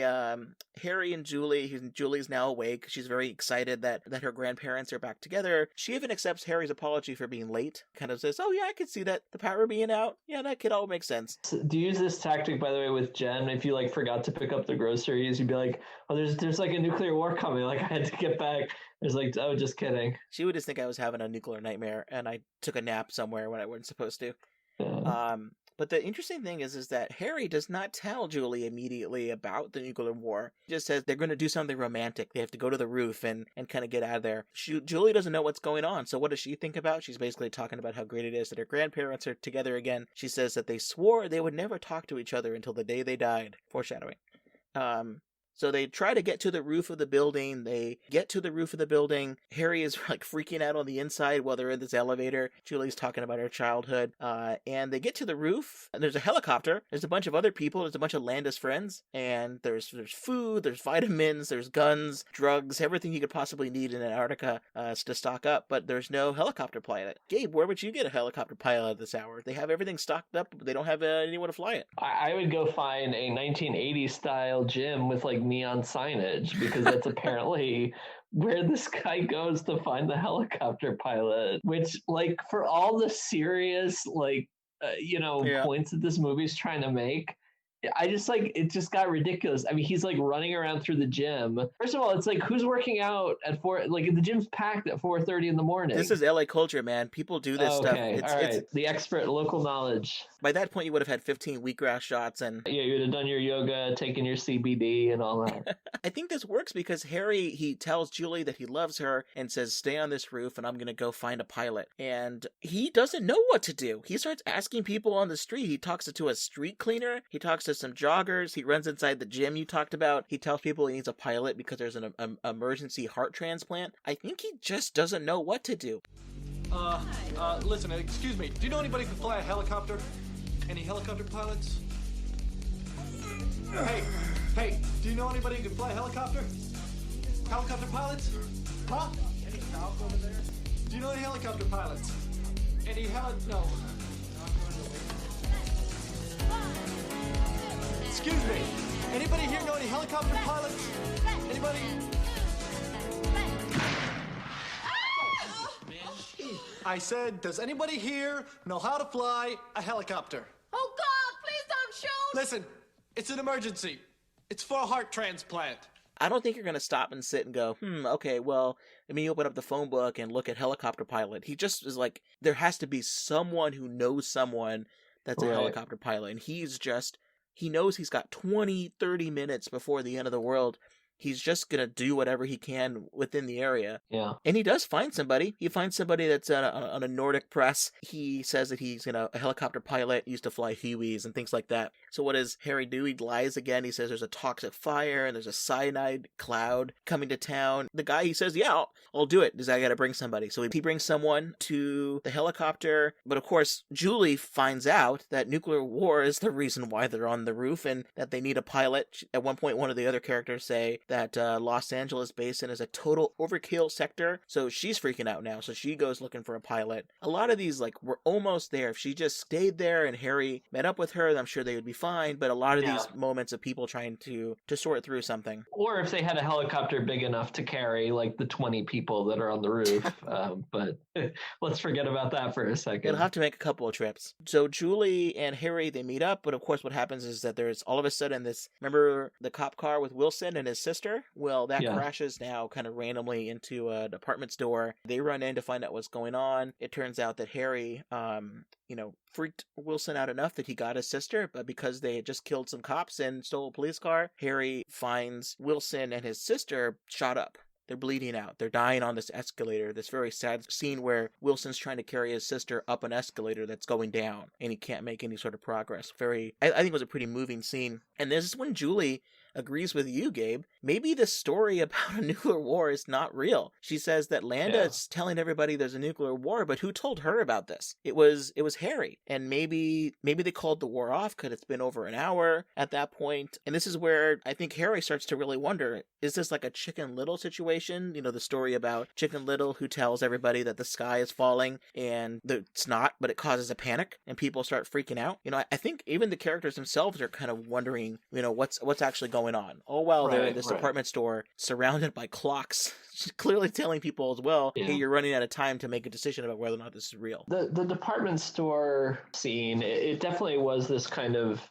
Harry and Julie's now awake. She's very excited that her grandparents are back together. She even accepts Harry's apology for being late. Kind of says, oh yeah, I could see that. The power being out. Yeah, that could all make sense. So, do you use this tactic, by the way, with Jen? If you forgot to pick up the groceries, you'd be like, oh, there's a nuclear war coming. I had to get back. There's oh, just kidding. She would just think I was having a nuclear nightmare and I took a nap somewhere when I wasn't supposed to. Yeah. But the interesting thing is that Harry does not tell Julie immediately about the nuclear war. He just says they're going to do something romantic. They have to go to the roof and kind of get out of there. Julie doesn't know what's going on, so what does she think about? She's basically talking about how great it is that her grandparents are together again. She says that they swore they would never talk to each other until the day they died. Foreshadowing. So they try to get to the roof of the building. They get to the roof of the building. Harry is freaking out on the inside while they're in this elevator. Julie's talking about her childhood. And they get to the roof, and there's a helicopter. There's a bunch of other people. There's a bunch of Landis friends. And there's food, there's vitamins, there's guns, drugs, everything you could possibly need in Antarctica to stock up. But there's no helicopter pilot. Gabe, where would you get a helicopter pilot at this hour? They have everything stocked up, but they don't have anyone to fly it. I would go find a 1980s style gym with neon signage, because that's apparently where this guy goes to find the helicopter pilot, which for all the serious points that this movie's trying to make, I just it just got ridiculous. I mean, he's running around through the gym. First of all, it's who's working out at 4? The gym's packed at 4:30 in the morning. This is LA culture, man. People do this stuff. It's the expert local knowledge. By that point, you would have had 15 wheatgrass shots, and you would have done your yoga, taken your CBD, and all that. I think this works because Harry, he tells Julie that he loves her and says, "Stay on this roof, and I'm gonna go find a pilot." And he doesn't know what to do. He starts asking people on the street. He talks to a street cleaner. He talks to some joggers. He runs inside the gym you talked about. He tells people he needs a pilot because there's an emergency heart transplant. I think he just doesn't know what to do. Listen, excuse me. Do you know anybody who can fly a helicopter? Any helicopter pilots? Hey, do you know anybody who can fly a helicopter? Helicopter pilots? Huh? Any Falcon over there? Do you know any helicopter pilots? No. Excuse me. Anybody here know any helicopter pilots? Anybody? I said, does anybody here know how to fly a helicopter? Oh, God, please don't shoot! Listen, it's an emergency. It's for a heart transplant. I don't think you're going to stop and sit and go, okay, well, you open up the phone book and look at helicopter pilot. He just is there has to be someone who knows someone that's a helicopter pilot. And he knows he's got 20, 30 minutes before the end of the world. He's just going to do whatever he can within the area. Yeah. And he does find somebody. He finds somebody that's on a Nordic press. He says that he's a helicopter pilot, used to fly Hueys and things like that. So what does Harry do? He lies again. He says there's a toxic fire and there's a cyanide cloud coming to town. The guy, he says, yeah, I'll do it. I got to bring somebody. So he brings someone to the helicopter. But of course, Julie finds out that nuclear war is the reason why they're on the roof and that they need a pilot. At one point, one of the other characters say that Los Angeles Basin is a total overkill sector, so she's freaking out now, so she goes looking for a pilot. A lot of these, we're almost there. If she just stayed there and Harry met up with her, I'm sure they would be fine, but a lot of these moments of people trying to sort through something. Or if they had a helicopter big enough to carry, the 20 people that are on the roof, but let's forget about that for a second. It'll have to make a couple of trips. So Julie and Harry, they meet up, but of course what happens is that there's all of a sudden remember the cop car with Wilson and his sister? sister. Well, that Yeah. crashes now kind of randomly into a department store. They run in to find out what's going on. It turns out that Harry, freaked Wilson out enough that he got his sister, but because they had just killed some cops and stole a police car, Harry finds Wilson and his sister shot up. They're bleeding out. They're dying on this escalator. This very sad scene where Wilson's trying to carry his sister up an escalator that's going down, and he can't make any sort of progress. I think it was a pretty moving scene. And this is when Julie agrees with you, Gabe. Maybe this story about a nuclear war is not real. She says that Landa is telling everybody there's a nuclear war, but who told her about this? It was Harry. And maybe they called the war off because it's been over an hour at that point. And this is where I think Harry starts to really wonder, is this like a Chicken Little situation? You know, the story about Chicken Little who tells everybody that the sky is falling and it's not, but it causes a panic and people start freaking out. You know, I think even the characters themselves are kind of wondering, you know, what's actually going on. Oh, well, they're in this department store surrounded by clocks, clearly telling people as well, hey, you're running out of time to make a decision about whether or not this is real. The department store scene, it definitely was this kind of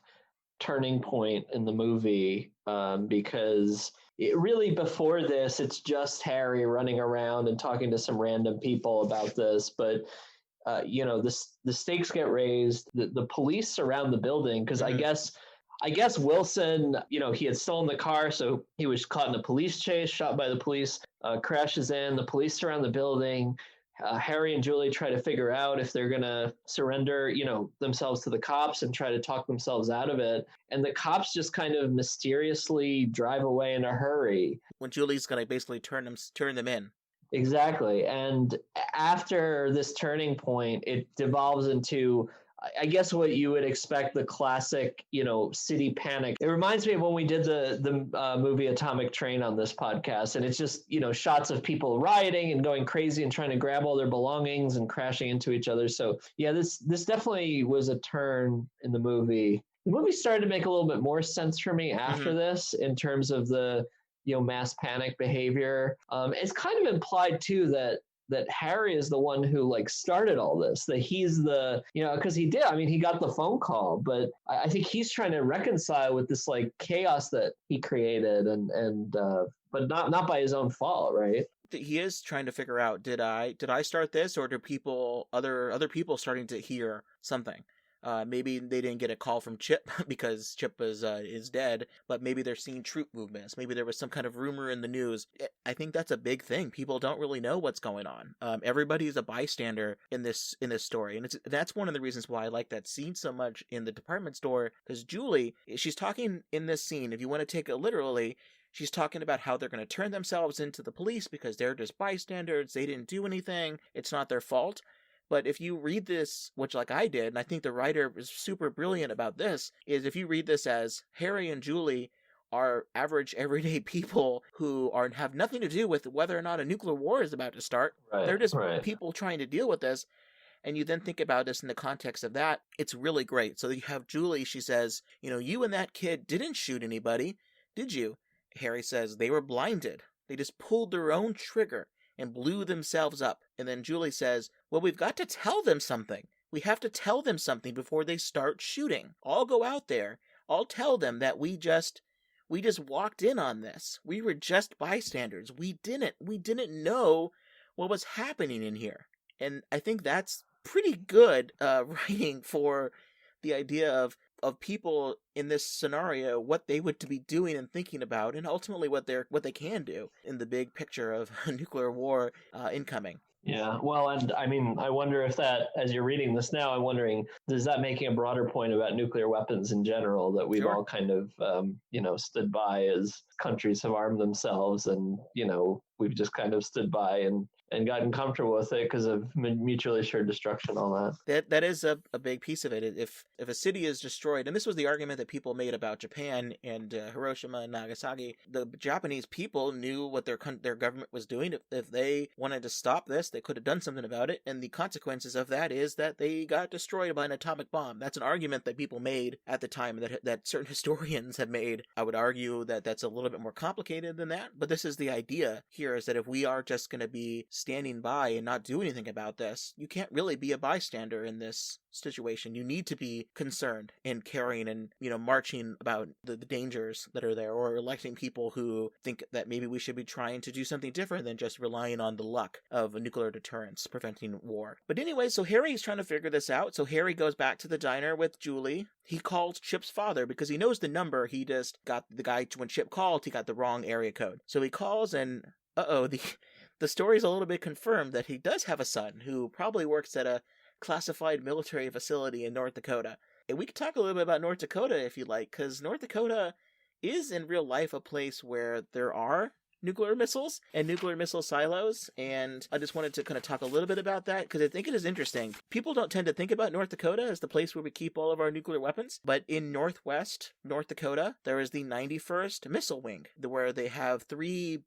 turning point in the movie, because it really, before this, it's just Harry running around and talking to some random people about this, but the stakes get raised. The police surround the building because I guess Wilson, he had stolen the car, so he was caught in a police chase, shot by the police, crashes in. The police surround the building. Harry and Julie try to figure out if they're going to surrender, themselves to the cops and try to talk themselves out of it. And the cops just kind of mysteriously drive away in a hurry. When Julie's going to basically turn them in. Exactly. And after this turning point, it devolves into, I guess, what you would expect, the classic, city panic. It reminds me of when we did the movie Atomic Train on this podcast, and it's just, shots of people rioting and going crazy and trying to grab all their belongings and crashing into each other. So yeah, this definitely was a turn in the movie. The movie started to make a little bit more sense for me after this in terms of the, mass panic behavior. It's kind of implied too that Harry is the one who started all this, that he's the, because he got the phone call, but I think he's trying to reconcile with this chaos that he created and but not by his own fault, right? He is trying to figure out, did I start this, or do other people starting to hear something? Maybe they didn't get a call from Chip because Chip is dead, but maybe they're seeing troop movements. Maybe there was some kind of rumor in the news. I think that's a big thing. People don't really know what's going on. Everybody's a bystander in this story, and that's one of the reasons why I like that scene so much in the department store, because Julie, she's talking in this scene, if you want to take it literally, she's talking about how they're going to turn themselves into the police because they're just bystanders. They didn't do anything. It's not their fault. But if you read this, which I did, and I think the writer is super brilliant about this, is if you read this as Harry and Julie are average, everyday people who have nothing to do with whether or not a nuclear war is about to start. Right, they're just people trying to deal with this. And you then think about this in the context of that, it's really great. So you have Julie, she says, you and that kid didn't shoot anybody, did you? Harry says, they were blinded. They just pulled their own trigger and blew themselves up. And then Julie says, well, we've got to tell them something. We have to tell them something before they start shooting. I'll go out there. I'll tell them that we just walked in on this. We were just bystanders. We didn't know what was happening in here. And I think that's pretty good writing for the idea of people in this scenario, what they would to be doing and thinking about, and ultimately what they can do in the big picture of a nuclear war incoming. Yeah, well, and I wonder if that, as you're reading this now, I'm wondering, does that making a broader point about nuclear weapons in general that we've all kind of, stood by as countries have armed themselves, and, we've just kind of stood by and gotten comfortable with it because of mutually assured destruction, all that. That is a big piece of it. If a city is destroyed, and this was the argument that people made about Japan and Hiroshima and Nagasaki, the Japanese people knew what their government was doing. If they wanted to stop this, they could have done something about it, and the consequences of that is that they got destroyed by an atomic bomb. That's an argument that people made at the time that certain historians have made. I would argue that that's a little bit more complicated than that, but this is the idea here here is that if we are just going to be standing by and not do anything about this, you can't really be a bystander in this situation. You need to be concerned and caring and, marching about the dangers that are there, or electing people who think that maybe we should be trying to do something different than just relying on the luck of a nuclear deterrence preventing war. But anyway, so Harry's trying to figure this out. So Harry goes back to the diner with Julie. He calls Chip's father because he knows the number. He just got the guy, when Chip called, he got the wrong area code. So he calls and, the story's a little bit confirmed that he does have a son who probably works at a classified military facility in North Dakota. And we can talk a little bit about North Dakota if you like, because North Dakota is in real life a place where there are nuclear missiles and nuclear missile silos, and I just wanted to kind of talk a little bit about that because I think it is interesting. People don't tend to think about North Dakota as the place where we keep all of our nuclear weapons, but in northwest North Dakota, there is the 91st Missile Wing, where they have 3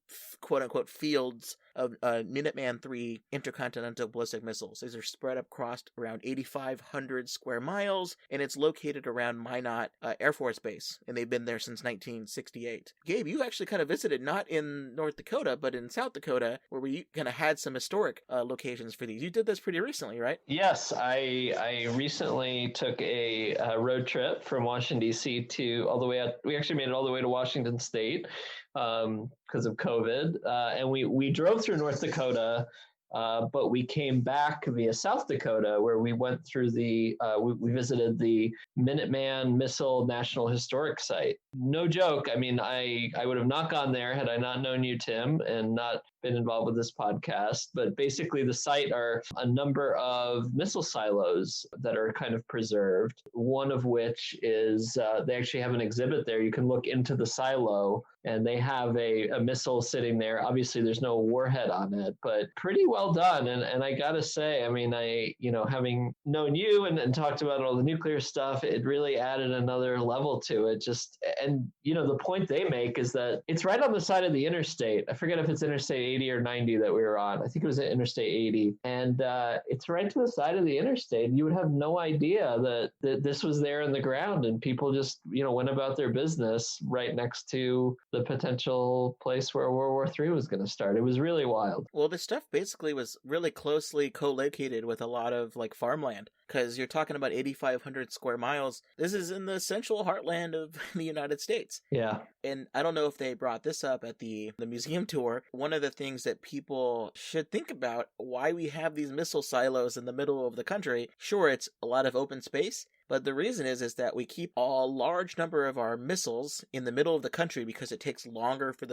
quote-unquote fields of Minuteman 3 intercontinental ballistic missiles. These are spread across around 8,500 square miles, and it's located around Minot Air Force Base, and they've been there since 1968. Gabe, you actually kind of visited not in North Dakota, but in South Dakota, where we kind of had some historic locations for these. You did this pretty recently, right? Yes, I recently took a road trip from Washington, D.C. to all the way out. We actually made it all the way to Washington State because of COVID. And we drove through North Dakota, but we came back via South Dakota, where we went through we visited the Minuteman Missile National Historic Site. No joke. I mean, I would have not gone there had I not known you, Tim, and not been involved with this podcast. But basically, the site are a number of missile silos that are kind of preserved. One of which is they actually have an exhibit there. You can look into the silo, and they have a missile sitting there. Obviously, there's no warhead on it, but pretty well done. And I gotta say, I mean, having known you and talked about all the nuclear stuff, it really added another level to it. The point they make is that it's right on the side of the interstate. I forget if it's Interstate 80 or 90 that we were on. I think it was Interstate 80. And it's right to the side of the interstate. You would have no idea that this was there in the ground, and people just, went about their business right next to the potential place where World War III was going to start. It was really wild. Well, this stuff basically was really closely co-located with a lot of farmland, because you're talking about 8,500 square miles. This is in the central heartland of the United States. Yeah. And I don't know if they brought this up at the museum tour. One of the things that people should think about, why we have these missile silos in the middle of the country. Sure, it's a lot of open space, but the reason is that we keep a large number of our missiles in the middle of the country because it takes longer for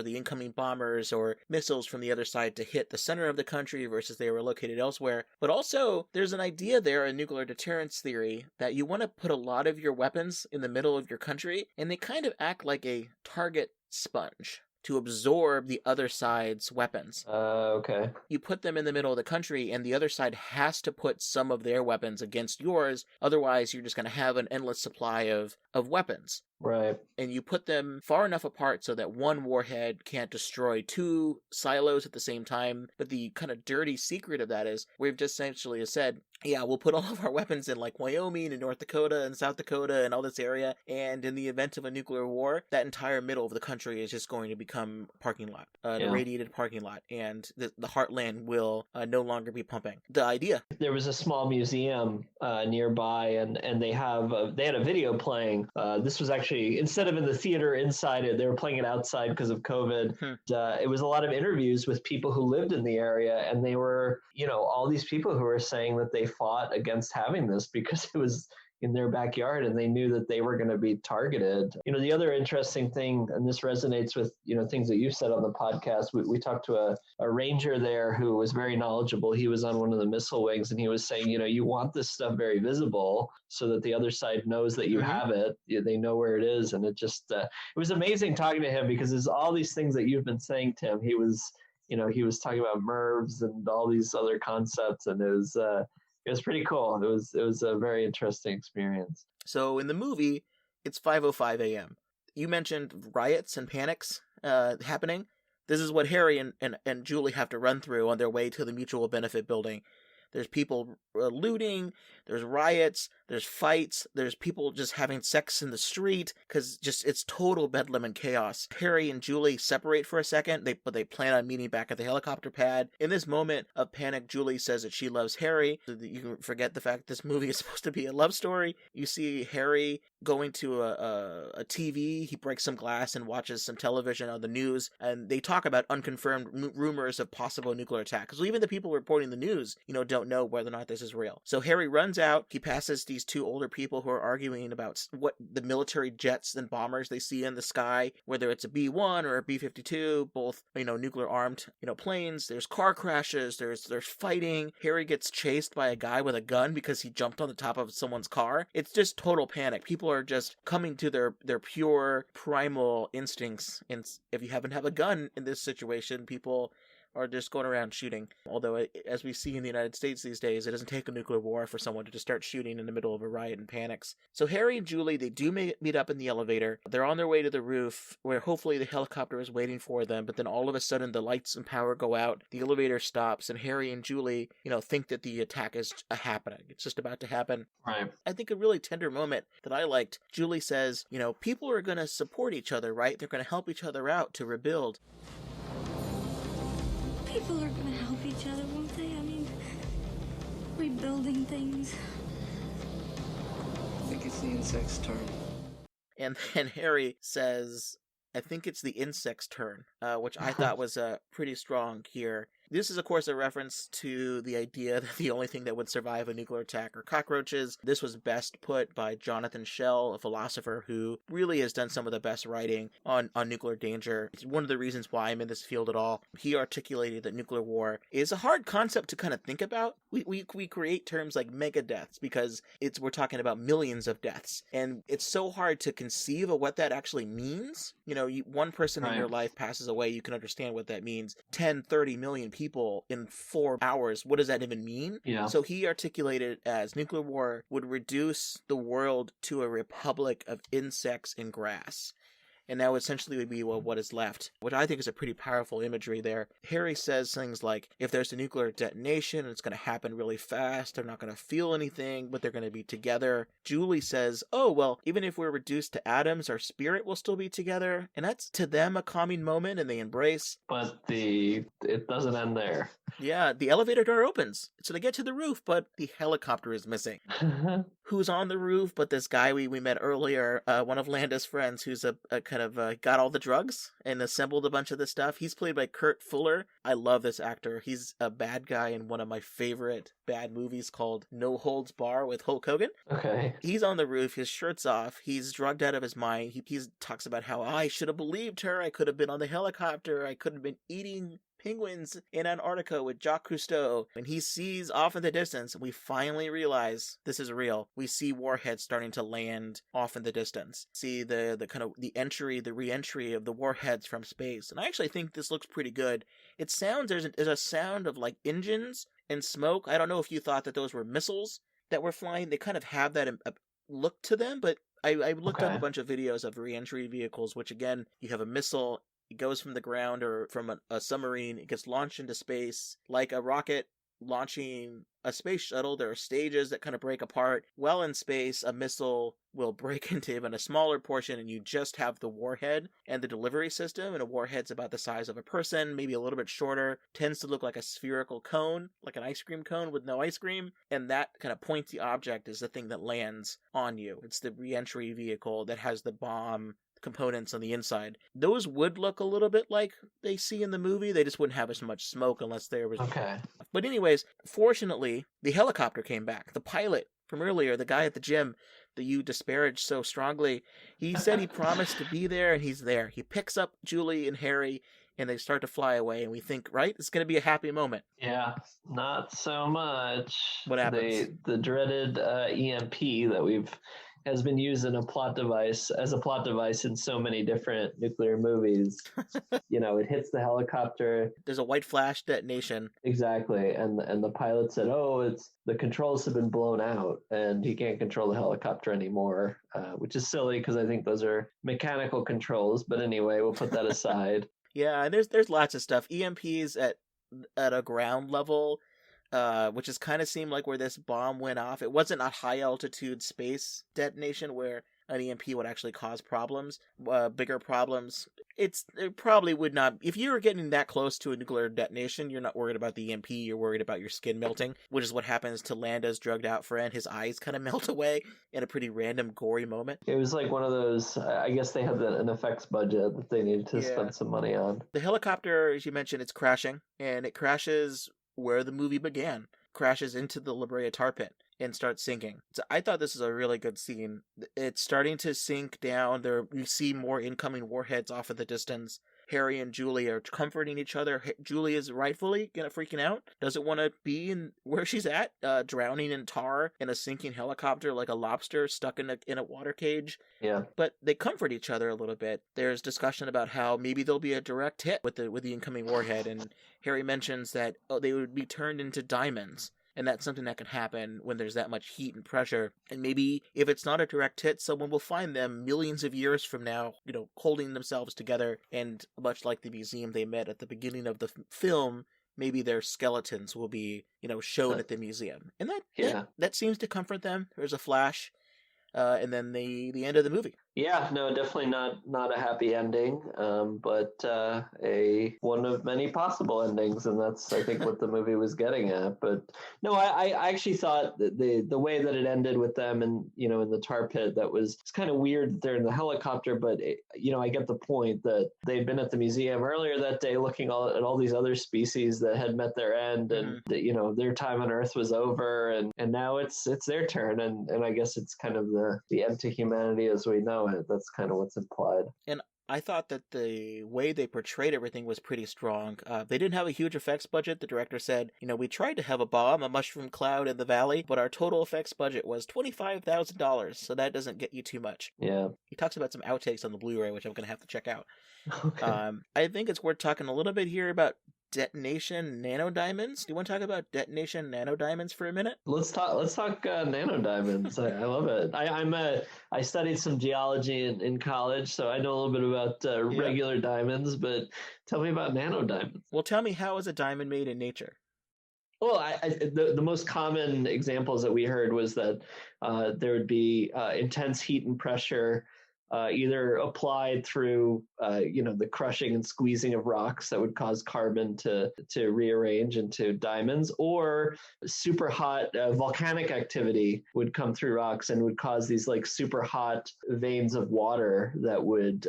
the incoming bombers or missiles from the other side to hit the center of the country versus they were located elsewhere. But also, there's an idea there in nuclear deterrence theory that you want to put a lot of your weapons in the middle of your country, and they kind of act like a target sponge to absorb the other side's weapons. Okay. You put them in the middle of the country, and the other side has to put some of their weapons against yours. Otherwise, you're just going to have an endless supply of weapons. Right. And you put them far enough apart so that one warhead can't destroy 2 silos at the same time. But the kind of dirty secret of that is we've just essentially said, yeah, we'll put all of our weapons in Wyoming and North Dakota and South Dakota and all this area. And in the event of a nuclear war, that entire middle of the country is just going to become a parking lot, an irradiated parking lot. And the heartland will no longer be pumping. The idea. There was a small museum nearby, and they had a video playing. This was actually, instead of in the theater inside it, they were playing it outside because of COVID. It was a lot of interviews with people who lived in the area, and they were, all these people who were saying that they fought against having this because it was in their backyard and they knew that they were going to be targeted. The other interesting thing, and this resonates with, things that you've said on the podcast, we talked to a ranger there who was very knowledgeable. He was on one of the missile wings, and he was saying, you want this stuff very visible so that the other side knows that you have it. They know where it is. And it just, it was amazing talking to him because there's all these things that you've been saying, Tim. He was talking about MIRVs and all these other concepts, and it was pretty cool. It was a very interesting experience. So in the movie, it's 5:05 a.m. You mentioned riots and panics happening. This is what Harry and Julie have to run through on their way to the Mutual Benefit building. There's people looting, there's riots, there's fights, there's people just having sex in the street, because just it's total bedlam and chaos. Harry and Julie separate for a second, but they plan on meeting back at the helicopter pad. In this moment of panic, Julie says that she loves Harry. So that you can forget the fact this movie is supposed to be a love story. You see Harry going to a TV, he breaks some glass and watches some television on the news, and they talk about unconfirmed rumors of possible nuclear attack. So even the people reporting the news, don't know whether or not this is real. So Harry runs out, he passes these two older people who are arguing about what the military jets and bombers they see in the sky, whether it's a B-1 or a B-52, both, nuclear armed, planes. There's car crashes, there's fighting. Harry gets chased by a guy with a gun because he jumped on the top of someone's car. It's just total panic. People are just coming to their pure primal instincts. And if you happen to have a gun in this situation, people are just going around shooting. Although, as we see in the United States these days, it doesn't take a nuclear war for someone to just start shooting in the middle of a riot and panics. So Harry and Julie, they do meet up in the elevator. They're on their way to the roof, where hopefully the helicopter is waiting for them, but then all of a sudden the lights and power go out, the elevator stops, and Harry and Julie, think that the attack is happening. It's just about to happen. Right. I think a really tender moment that I liked, Julie says, people are going to support each other, right? They're going to help each other out to rebuild. People are gonna help each other, won't they? I mean, rebuilding things. I think it's the insect's turn. And then Harry says, I think it's the insect's turn, which I thought was pretty strong here. This is, of course, a reference to the idea that the only thing that would survive a nuclear attack are cockroaches. This was best put by Jonathan Schell, a philosopher who really has done some of the best writing on nuclear danger. It's one of the reasons why I'm in this field at all. He articulated that nuclear war is a hard concept to kind of think about. We create terms like mega deaths because we're talking about millions of deaths. And it's so hard to conceive of what that actually means. One person in your life passes away, you can understand what that means. 10, 30 million people in 4 hours, what does that even mean? Yeah. So he articulated as nuclear war would reduce the world to a republic of insects and grass. And that essentially would be what is left, which I think is a pretty powerful imagery there. Harry says things like, if there's a nuclear detonation, it's going to happen really fast, they're not going to feel anything, but they're going to be together. Julie says, oh, well, even if we're reduced to atoms, our spirit will still be together. And that's, to them, a calming moment, and they embrace. But it doesn't end there. Yeah, the elevator door opens. So they get to the roof, but the helicopter is missing. Who's on the roof but this guy we met earlier, one of Landa's friends, who's a kind of got all the drugs and assembled a bunch of this stuff. He's played by Kurt Fuller. I love this actor. He's a bad guy in one of my favorite bad movies called No Holds Bar with Hulk Hogan. Okay. He's on the roof, his shirt's off, he's drugged out of his mind. He talks about how I should have believed her, I could have been on the helicopter, I could have been eating penguins in Antarctica with Jacques Cousteau. And he sees off in the distance, we finally realize this is real. We see warheads starting to land off in the distance. See the kind of the re-entry of the warheads from space. And I actually think this looks pretty good. It sounds, there's a sound of like engines and smoke. I don't know if you thought that those were missiles that were flying. They kind of have that look to them, but I looked up a bunch of videos of re-entry vehicles, which again, you have a missile. It goes from the ground or from a submarine. It gets launched into space like a rocket launching a space shuttle. There are stages that kind of break apart. While in space, a missile will break into even a smaller portion, and you just have the warhead and the delivery system. And a warhead's about the size of a person, maybe a little bit shorter. Tends to look like a spherical cone, like an ice cream cone with no ice cream. And that kind of pointy object is the thing that lands on you. It's the re-entry vehicle that has the bomb components on the inside. Those would look a little bit like they see in the movie. They just wouldn't have as much smoke unless there was... Okay. But anyways, fortunately, the helicopter came back. The pilot from earlier, the guy at the gym that you disparaged so strongly, he said he promised to be there, and he's there. He picks up Julie and Harry, and they start to fly away, and we think, right, it's going to be a happy moment. Yeah, not so much. What happens? The dreaded EMP that has been used as a plot device in so many different nuclear movies. It hits the helicopter. There's a white flash detonation. Exactly. And the pilot said, the controls have been blown out and he can't control the helicopter anymore, which is silly because I think those are mechanical controls. But anyway, we'll put that aside. Yeah, and there's lots of stuff. EMPs at a ground level which is kind of seemed like where this bomb went off. It wasn't a high altitude space detonation where an EMP would actually cause problems, bigger problems. It probably would not. If you were getting that close to a nuclear detonation, you're not worried about the EMP. You're worried about your skin melting, which is what happens to Landa's drugged out friend. His eyes kind of melt away in a pretty random, gory moment. It was like one of those. I guess they had an effects budget that they needed to spend some money on. The helicopter, as you mentioned, it's crashing, and it crashes where the movie began. Crashes into the La Brea tar pit and starts sinking. So I thought this is a really good scene. It's starting to sink down. We see more incoming warheads off in the distance. Harry and Julie are comforting each other. Julie is rightfully freaking out. Doesn't want to be in where she's at, drowning in tar in a sinking helicopter like a lobster stuck in a water cage. Yeah. But they comfort each other a little bit. There's discussion about how maybe there'll be a direct hit with the incoming warhead, and Harry mentions that they would be turned into diamonds. And that's something that can happen when there's that much heat and pressure. And maybe if it's not a direct hit, someone will find them millions of years from now, holding themselves together. And much like the museum they met at the beginning of the film, maybe their skeletons will be, shown at the museum. And that seems to comfort them. There's a flash. And then the end of the movie. Yeah, no, definitely not a happy ending, but a one of many possible endings, and that's I think what the movie was getting at. But no, I actually thought that the way that it ended with them and in the tar pit, it's kind of weird that they're in the helicopter, but I get the point that they'd been at the museum earlier that day looking at all these other species that had met their end, and their time on Earth was over, and now it's their turn, and I guess it's kind of the end to humanity as we know it. That's kind of what's implied. And I thought that the way they portrayed everything was pretty strong. They didn't have a huge effects budget. The director said, we tried to have a bomb, a mushroom cloud in the valley, but our total effects budget was $25,000, so that doesn't get you too much. Yeah. He talks about some outtakes on the Blu-ray, which I'm going to have to check out. Okay. I think it's worth talking a little bit here about detonation nanodiamonds. Do you want to talk about detonation nanodiamonds for a minute? Let's talk nanodiamonds. I love it. I studied some geology in college, so I know a little bit about regular diamonds, but tell me about nanodiamonds. Well, tell me, how is a diamond made in nature? Well, the most common examples that we heard was that there would be intense heat and pressure either applied through, the crushing and squeezing of rocks that would cause carbon to rearrange into diamonds, or super hot volcanic activity would come through rocks and would cause these like super hot veins of water that would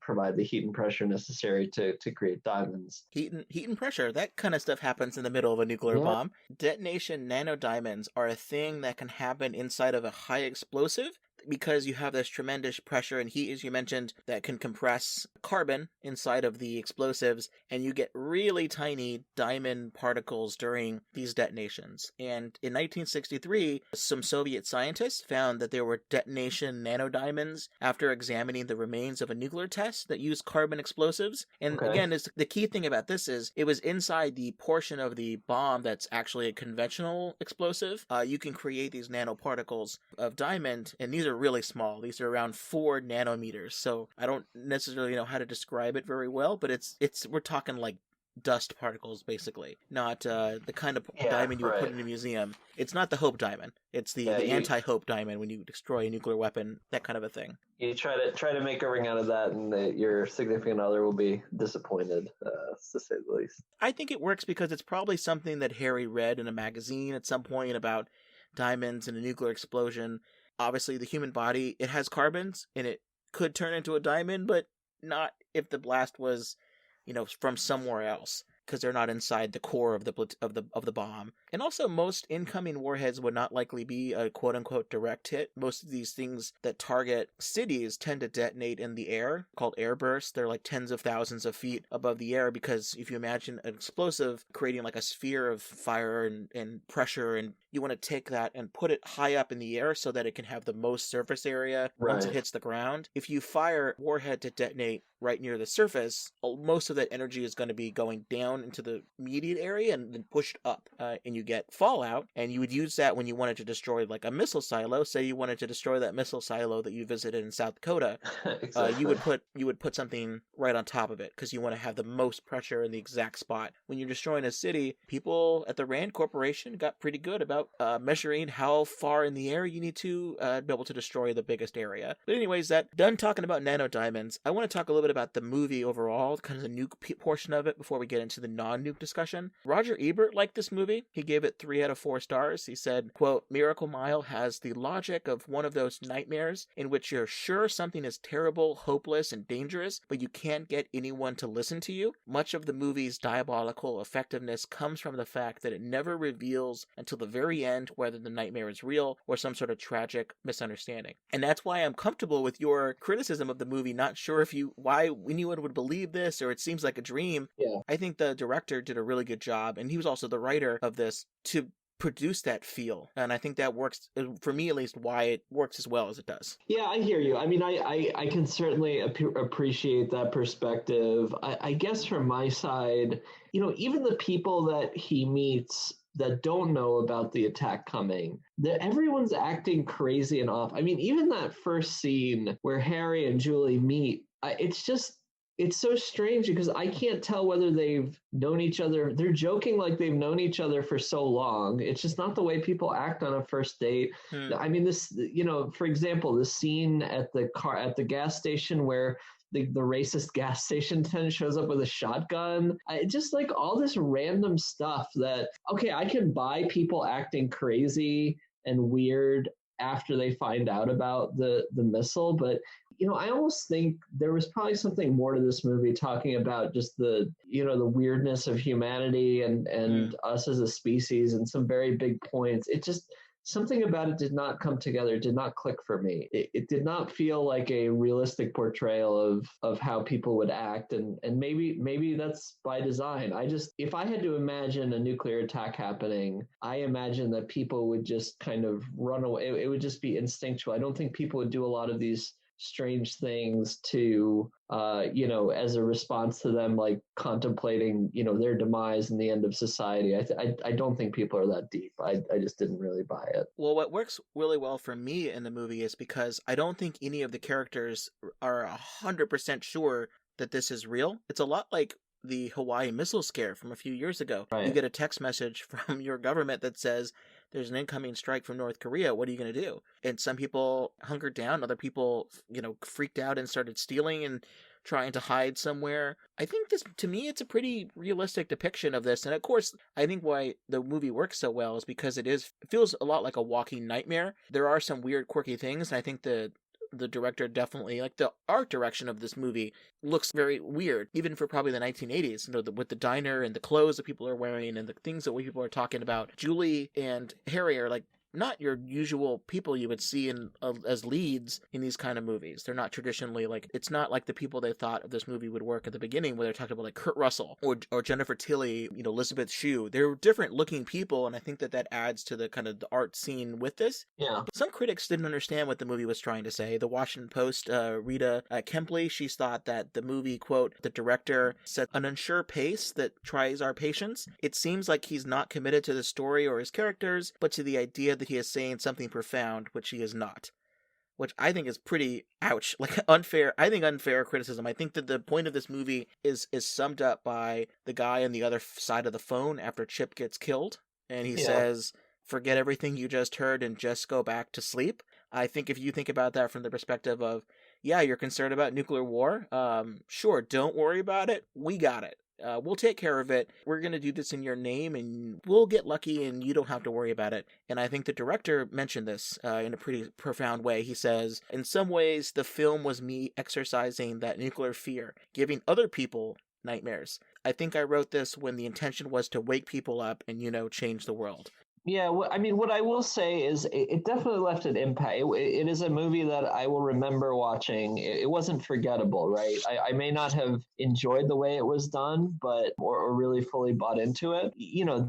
provide the heat and pressure necessary to create diamonds. Heat and pressure, that kind of stuff happens in the middle of a nuclear bomb. Detonation nanodiamonds are a thing that can happen inside of a high explosive, because you have this tremendous pressure and heat, as you mentioned, that can compress carbon inside of the explosives, and you get really tiny diamond particles during these detonations. And in 1963, some Soviet scientists found that there were detonation nanodiamonds after examining the remains of a nuclear test that used carbon explosives. And again, the key thing about this is it was inside the portion of the bomb that's actually a conventional explosive. You can create these nanoparticles of diamond, and these are really small. These are around 4 nanometers. So I don't necessarily know how to describe it very well, but we're talking like dust particles, basically, not the kind of diamond you would put in a museum. It's not the Hope diamond. It's the anti-Hope diamond when you destroy a nuclear weapon, that kind of a thing. You try to make a ring out of that, and your significant other will be disappointed, to say the least. I think it works because it's probably something that Harry read in a magazine at some point about diamonds and a nuclear explosion. Obviously, the human body, it has carbons, and it could turn into a diamond, but not if the blast was, from somewhere else, because they're not inside the core of the bomb. And also, most incoming warheads would not likely be a quote-unquote direct hit. Most of these things that target cities tend to detonate in the air, called air bursts. They're like tens of thousands of feet above the air, because if you imagine an explosive creating like a sphere of fire and pressure, and you want to take that and put it high up in the air so that it can have the most surface area once it hits the ground. If you fire warhead to detonate right near the surface, most of that energy is going to be going down down into the immediate area and then pushed up, and you get fallout. And you would use that when you wanted to destroy like a missile silo. Say you wanted to destroy that missile silo that you visited in South Dakota. Exactly. You would put something right on top of it because you want to have the most pressure in the exact spot. When you're destroying a city, people at the Rand Corporation got pretty good about measuring how far in the air you need to be able to destroy the biggest area. But anyways, done talking about nanodiamonds. I want to talk a little bit about the movie overall, kind of the nuke portion of it before we get into the non-nuke discussion. Roger Ebert liked this movie. He gave it 3 out of 4 stars. He said, quote, Miracle Mile has the logic of one of those nightmares in which you're sure something is terrible, hopeless, and dangerous, but you can't get anyone to listen to you. Much of the movie's diabolical effectiveness comes from the fact that it never reveals until the very end whether the nightmare is real or some sort of tragic misunderstanding. And that's why I'm comfortable with your criticism of the movie. Not sure why anyone would believe this, or it seems like a dream. Yeah. I think the director did a really good job, and he was also the writer of this, to produce that feel. And I think that works, for me at least, why it works as well as it does. Yeah, I hear you. I mean, I can certainly appreciate that perspective. I guess from my side, even the people that he meets that don't know about the attack coming, that everyone's acting crazy and off. I mean, even that first scene where Harry and Julie meet, it's so strange because I can't tell whether they've known each other. They're joking like they've known each other for so long. It's just not the way people act on a first date. I mean, this, for example, the scene at the gas station where the racist gas station attendant shows up with a shotgun. Just like all this random stuff that, okay, I can buy people acting crazy and weird after they find out about the missile, but I almost think there was probably something more to this movie, talking about just the the weirdness of humanity and us as a species, and some very big points. It just, something about it did not come together, did not click for me. It did not feel like a realistic portrayal of how people would act, and maybe that's by design. If I had to imagine a nuclear attack happening, I imagine that people would just kind of run away. It would just be instinctual. I don't think people would do a lot of these strange things to as a response to them, like contemplating their demise and the end of society. I don't think people are that deep. I just didn't really buy it. Well, what works really well for me in the movie is because I don't think any of the characters are 100% sure that this is real. It's a lot like the Hawaii missile scare from a few years ago. Right. You get a text message from your government that says there's an incoming strike from North Korea. What are you going to do? And some people hunkered down. Other people, freaked out and started stealing and trying to hide somewhere. I think this, to me, it's a pretty realistic depiction of this. And of course, I think why the movie works so well is because it feels a lot like a walking nightmare. There are some weird, quirky things. And I think the director definitely, like, the art direction of this movie looks very weird, even for probably the 1980s, with the diner and the clothes that people are wearing and the things that people are talking about. Julie and Harry are like not your usual people you would see as leads in these kind of movies. They're not traditionally it's not like the people they thought of this movie would work at the beginning, where they're talking about like Kurt Russell or Jennifer Tilly, Elizabeth Shue. They're different looking people, and I think that adds to the kind of the art scene with this. Yeah. Some critics didn't understand what the movie was trying to say. The Washington Post, Rita Kempley, she thought that the movie, quote, the director set an unsure pace that tries our patience. It seems like he's not committed to the story or his characters, but to the idea that he is saying something profound, which he is not. Which I think is pretty, ouch, unfair. I think unfair criticism. I think that the point of this movie is summed up by the guy on the other side of the phone after Chip gets killed. And he says, forget everything you just heard and just go back to sleep. I think if you think about that from the perspective of, yeah, you're concerned about nuclear war. Sure, don't worry about it. We got it. We'll take care of it. We're going to do this in your name, and we'll get lucky, and you don't have to worry about it. And I think the director mentioned this in a pretty profound way. He says, in some ways, the film was me exercising that nuclear fear, giving other people nightmares. I think I wrote this when the intention was to wake people up and, change the world. Yeah, I mean, what I will say is it definitely left an impact. It is a movie that I will remember watching. It wasn't forgettable, right? I may not have enjoyed the way it was done, but or really fully bought into it.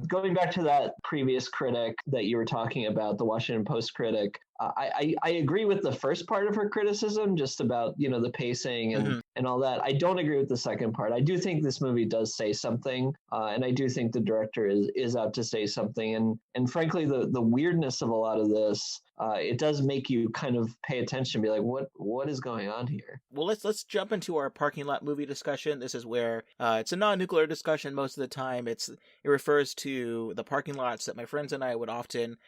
Going back to that previous critic that you were talking about, the Washington Post critic, I agree with the first part of her criticism, just about, the pacing and and all that. I don't agree with the second part. I do think this movie does say something, and I do think the director is out to say something. And frankly, the weirdness of a lot of this, it does make you kind of pay attention, be like, what is going on here? Well, let's jump into our parking lot movie discussion. This is where it's a non-nuclear discussion most of the time. It refers to the parking lots that my friends and I would often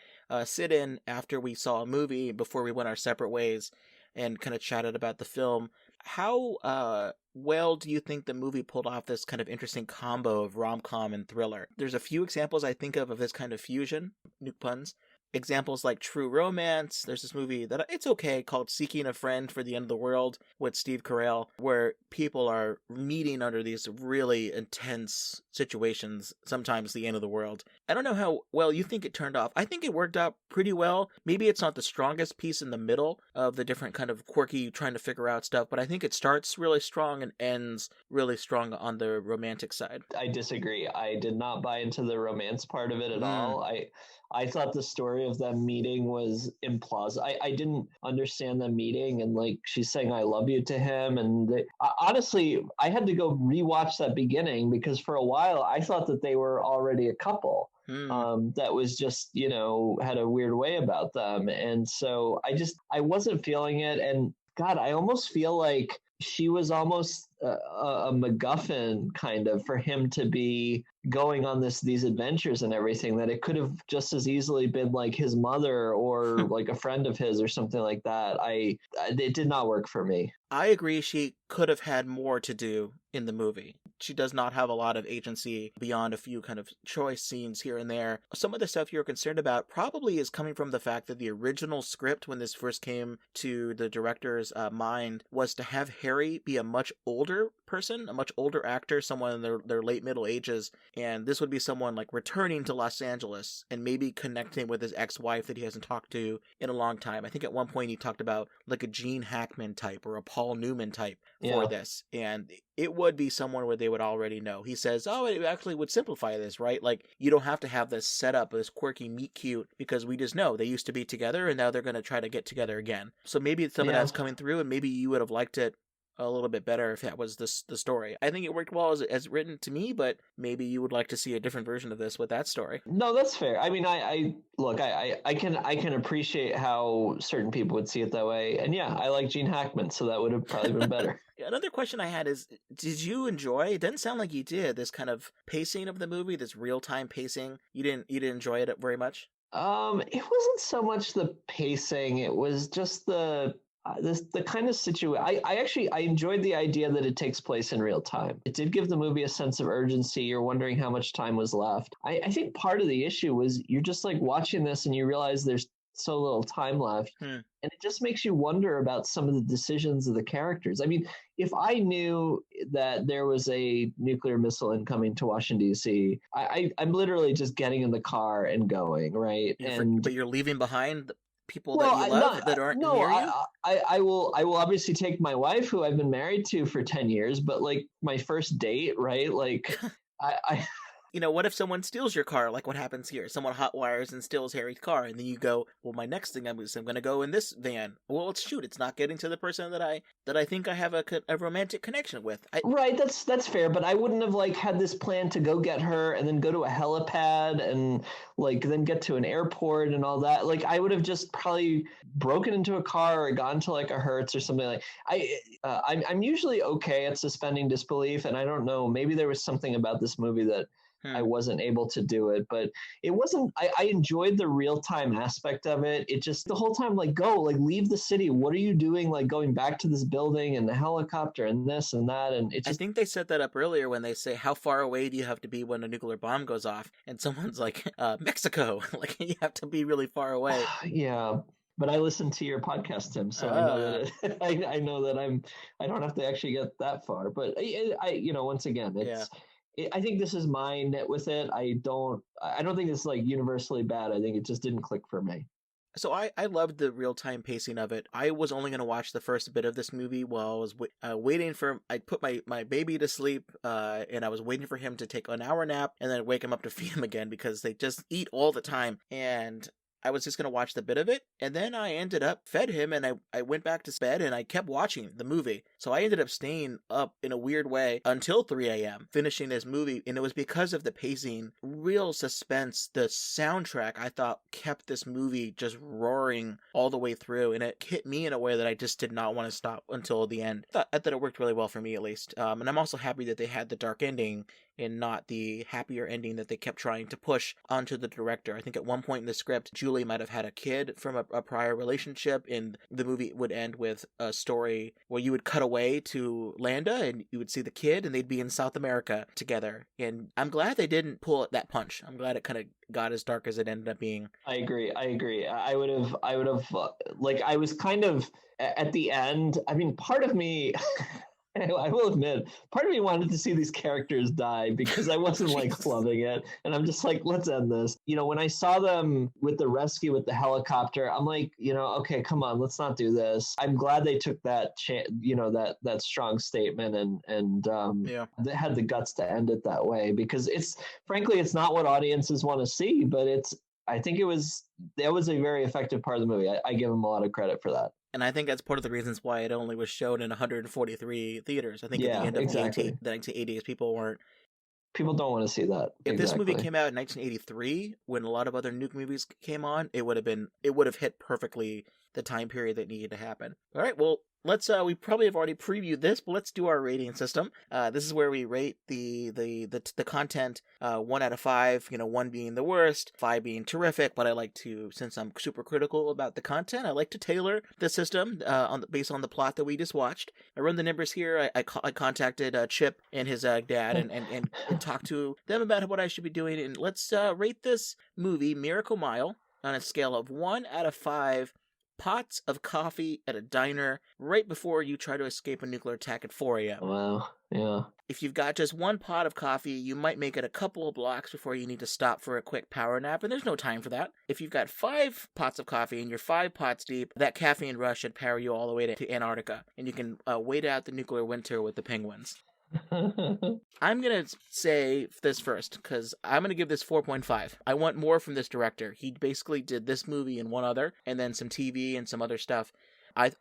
sit in after we saw a movie before we went our separate ways and kind of chatted about the film. How well do you think the movie pulled off this kind of interesting combo of rom-com and thriller? There's a few examples I think of this kind of fusion, nuke puns. Examples like True Romance. There's this movie that it's okay called Seeking a Friend for the End of the World with Steve Carell, where people are meeting under these really intense situations, sometimes the end of the world. I don't know how well you think it turned off. I think it worked out pretty well. Maybe it's not the strongest piece in the middle of the different kind of quirky trying to figure out stuff, but I think it starts really strong and ends really strong on the romantic side. I disagree. I did not buy into the romance part of it at all. I thought the story of them meeting was implausible. I didn't understand them meeting, and like she's saying I love you to him, and honestly I had to go rewatch that beginning because for a while I thought that they were already a couple. That was just, had a weird way about them, and so I wasn't feeling it. And God, I almost feel like she was almost a MacGuffin kind of for him to be going on these adventures and everything, that it could have just as easily been like his mother or like a friend of his or something like that. It did not work for me. I agree. She could have had more to do in the movie. She does not have a lot of agency beyond a few kind of choice scenes here and there. Some of the stuff you're concerned about probably is coming from the fact that the original script, when this first came to the director's mind, was to have Harry be a much older person, a much older actor, someone in their late middle ages, and this would be someone like returning to Los Angeles and maybe connecting with his ex-wife that he hasn't talked to in a long time. I think at one point he talked about like a Gene Hackman type or a Paul Newman type for this, and it would be someone where they would already know. He says, it actually would simplify this, right? Like, you don't have to have this setup, this quirky meet cute, because we just know they used to be together and now they're going to try to get together again. So maybe some of that's coming through, and maybe you would have liked it a little bit better if that was the story. I think it worked well as written to me, but maybe you would like to see a different version of this with that story. No, that's fair. I mean, I can appreciate how certain people would see it that way. And yeah, I like Gene Hackman, so that would have probably been better. Another question I had is, did you enjoy, it doesn't sound like you did, this kind of pacing of the movie, this real-time pacing? You didn't enjoy it very much? It wasn't so much the pacing, it was just the kind of situation. I enjoyed the idea that it takes place in real time. It did give the movie a sense of urgency. You're wondering how much time was left. I think part of the issue was you're just like watching this and you realize there's so little time left. And it just makes you wonder about some of the decisions of the characters. I mean, if I knew that there was a nuclear missile incoming to Washington, D.C., I'm literally just getting in the car and going, right? But you're leaving behind people that you love that aren't near you? I will obviously take my wife, who I've been married to for 10 years, but like my first date, right? Like I what if someone steals your car, like what happens here? Someone hotwires and steals Harry's car, and then you go, well, my next thing I'm going to go in this van. Well, it's not getting to the person that I think I have a romantic connection with. Right, that's fair, but I wouldn't have like had this plan to go get her and then go to a helipad and like then get to an airport and all that. Like I would have just probably broken into a car or gone to like a Hertz or something. Like I'm usually okay at suspending disbelief, and I don't know, maybe there was something about this movie that I wasn't able to do it, but it wasn't, I enjoyed the real-time aspect of it. It just, the whole time, like, leave the city. What are you doing? Like going back to this building and the helicopter and this and that. And it just, I think they set that up earlier when they say, how far away do you have to be when a nuclear bomb goes off? And someone's like, Mexico, like you have to be really far away. Yeah. But I listen to your podcast, Tim, so I know that I know that I don't have to actually get that far. But I once again, it's, I think this is my nit with it. I don't think it's like universally bad. I think it just didn't click for me. So I loved the real-time pacing of it. I was only going to watch the first bit of this movie while I was waiting for, I put my baby to sleep, and I was waiting for him to take an hour nap and then wake him up to feed him again, because they just eat all the time. And I was just going to watch the bit of it, and then I ended up fed him, and I went back to bed, and I kept watching the movie. So I ended up staying up in a weird way until 3 a.m., finishing this movie, and it was because of the pacing, real suspense. The soundtrack, I thought, kept this movie just roaring all the way through, and it hit me in a way that I just did not want to stop until the end. I thought it worked really well for me, at least. And I'm also happy that they had the dark ending and not the happier ending that they kept trying to push onto the director. I think at one point in the script, Julie might have had a kid from a prior relationship, and the movie would end with a story where you would cut away to Landa and you would see the kid and they'd be in South America together. And I'm glad they didn't pull that punch. I'm glad it kind of got as dark as it ended up being. I agree. I would have, like, I was kind of at the end. I mean, part of me, I will admit, part of me wanted to see these characters die because I wasn't like loving it. And I'm just like, let's end this. You know, when I saw them with the rescue with the helicopter, I'm like, you know, okay, come on, let's not do this. I'm glad they took that, that strong statement and they had the guts to end it that way, because frankly, it's not what audiences want to see, but I think that was a very effective part of the movie. I give them a lot of credit for that. And I think that's part of the reasons why it only was shown in 143 theaters. I think at the end of the 1980s, people don't want to see that. If this movie came out in 1983, when a lot of other nuke movies came on, it would have hit perfectly the time period that needed to happen. All right, well, let's we probably have already previewed this, but let's do our rating system. This is where we rate the content 1 out of 5, 1 being the worst, 5 being terrific. But I like to, since I'm super critical about the content, I like to tailor the system based on the plot that we just watched. I run the numbers here. I contacted Chip and his dad and talked to them about what I should be doing. And let's rate this movie, Miracle Mile, on a scale of 1 out of 5 pots of coffee at a diner right before you try to escape a nuclear attack at 4 a.m. Wow, yeah. If you've got just one pot of coffee, you might make it a couple of blocks before you need to stop for a quick power nap, and there's no time for that. If you've got 5 pots of coffee and you're 5 pots deep, that caffeine rush should power you all the way to Antarctica, and you can wait out the nuclear winter with the penguins. I'm going to say this first, because I'm going to give this 4.5. I want more from this director. He basically did this movie and one other, and then some TV and some other stuff.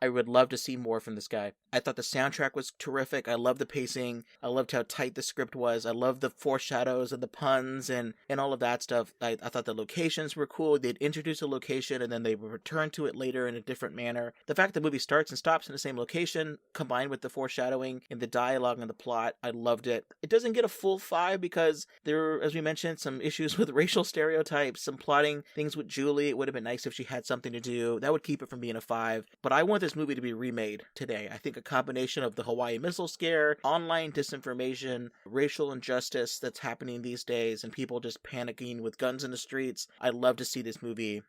I would love to see more from this guy. I thought the soundtrack was terrific. I loved the pacing. I loved how tight the script was. I loved the foreshadows and the puns and all of that stuff. I thought the locations were cool. They'd introduce a location and then they would return to it later in a different manner. The fact the movie starts and stops in the same location, combined with the foreshadowing and the dialogue and the plot, I loved it. It doesn't get a full 5 because there are, as we mentioned, some issues with racial stereotypes, some plotting things with Julie. It would have been nice if she had something to do. That would keep it from being a 5. But I want this movie to be remade today. I think a combination of the Hawaii missile scare, online disinformation, racial injustice that's happening these days, and people just panicking with guns in the streets. I'd love to see this movie,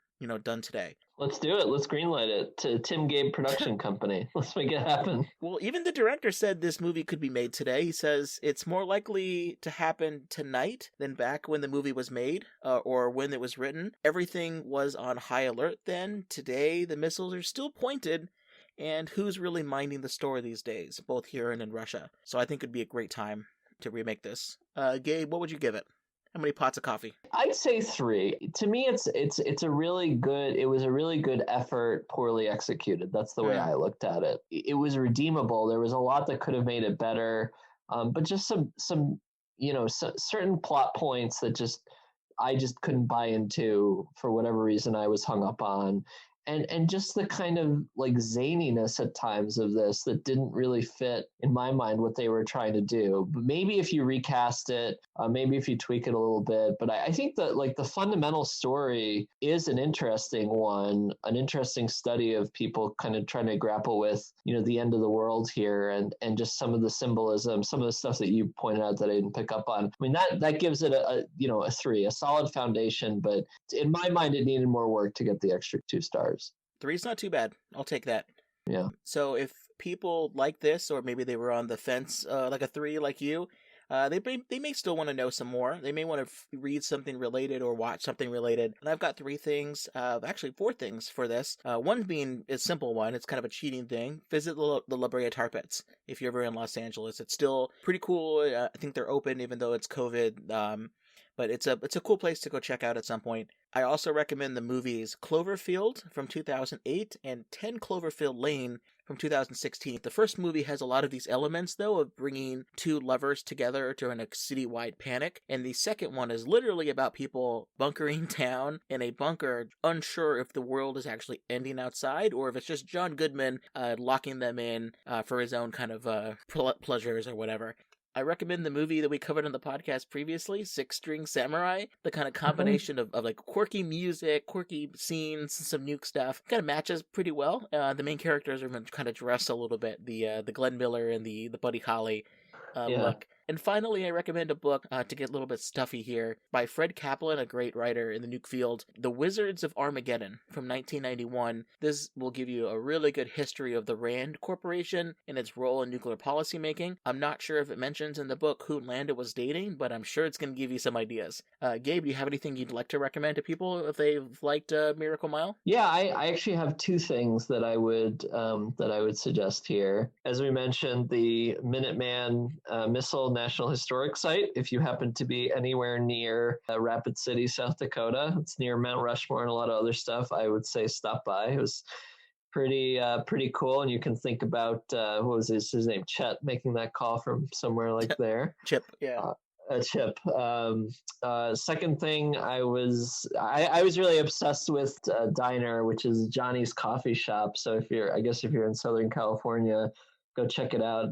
done today. Let's do it. Let's greenlight it to Tim Gabe Production Company. Let's make it happen. Well, even the director said this movie could be made today. He says it's more likely to happen tonight than back when the movie was made or when it was written. Everything was on high alert then. Today, the missiles are still pointed. And who's really minding the store these days, both here and in Russia? So I think it'd be a great time to remake this. Gabe, what would you give it? How many pots of coffee? I'd say 3. To me, it was a really good effort, poorly executed. That's the way I looked at it. It was redeemable. There was a lot that could have made it better, but just some certain plot points that I just couldn't buy into for whatever reason I was hung up on. And just the kind of like zaniness at times of this that didn't really fit in my mind what they were trying to do. But maybe if you recast it, maybe if you tweak it a little bit. But I think that like the fundamental story is an interesting one, an interesting study of people kind of trying to grapple with, the end of the world here and just some of the symbolism, some of the stuff that you pointed out that I didn't pick up on. I mean, that gives it a 3, a solid foundation. But in my mind, it needed more work to get the extra 2 stars. 3's not too bad. I'll take that. Yeah. So if people like this, or maybe they were on the fence like a 3 like you, they may still want to know some more. They may want to read something related or watch something related. And I've got 3 things, actually 4 things for this. One being a simple one. It's kind of a cheating thing. Visit the La Brea Tar Pits if you're ever in Los Angeles. It's still pretty cool. I think they're open even though it's COVID. But it's a cool place to go check out at some point. I also recommend the movies Cloverfield from 2008 and 10 Cloverfield Lane from 2016. The first movie has a lot of these elements, though, of bringing 2 lovers together during a citywide panic. And the second one is literally about people bunkering down in a bunker, unsure if the world is actually ending outside or if it's just John Goodman locking them in for his own kind of pleasures or whatever. I recommend the movie that we covered on the podcast previously, Six String Samurai. The kind of combination of like quirky music, quirky scenes, some nuke stuff kind of matches pretty well. The main characters are kind of dressed a little bit, the Glenn Miller and the Buddy Holly look. And finally, I recommend a book to get a little bit stuffy here by Fred Kaplan, a great writer in the nuke field, The Wizards of Armageddon from 1991. This will give you a really good history of the RAND Corporation and its role in nuclear policymaking. I'm not sure if it mentions in the book who Landa was dating, but I'm sure it's going to give you some ideas. Gabe, do you have anything you'd like to recommend to people if they've liked Miracle Mile? Yeah, I actually have 2 things that I would suggest here. As we mentioned, the Minuteman missile National Historic Site, if you happen to be anywhere near Rapid City, South Dakota. It's near Mount Rushmore and a lot of other stuff. I would say stop by. It was pretty cool, and you can think about what was his name, Chet, making that call from somewhere like there. Chip, yeah. Chip. Second thing, I was really obsessed with Diner, which is Johnny's Coffee Shop. So if you're in Southern California, go check it out.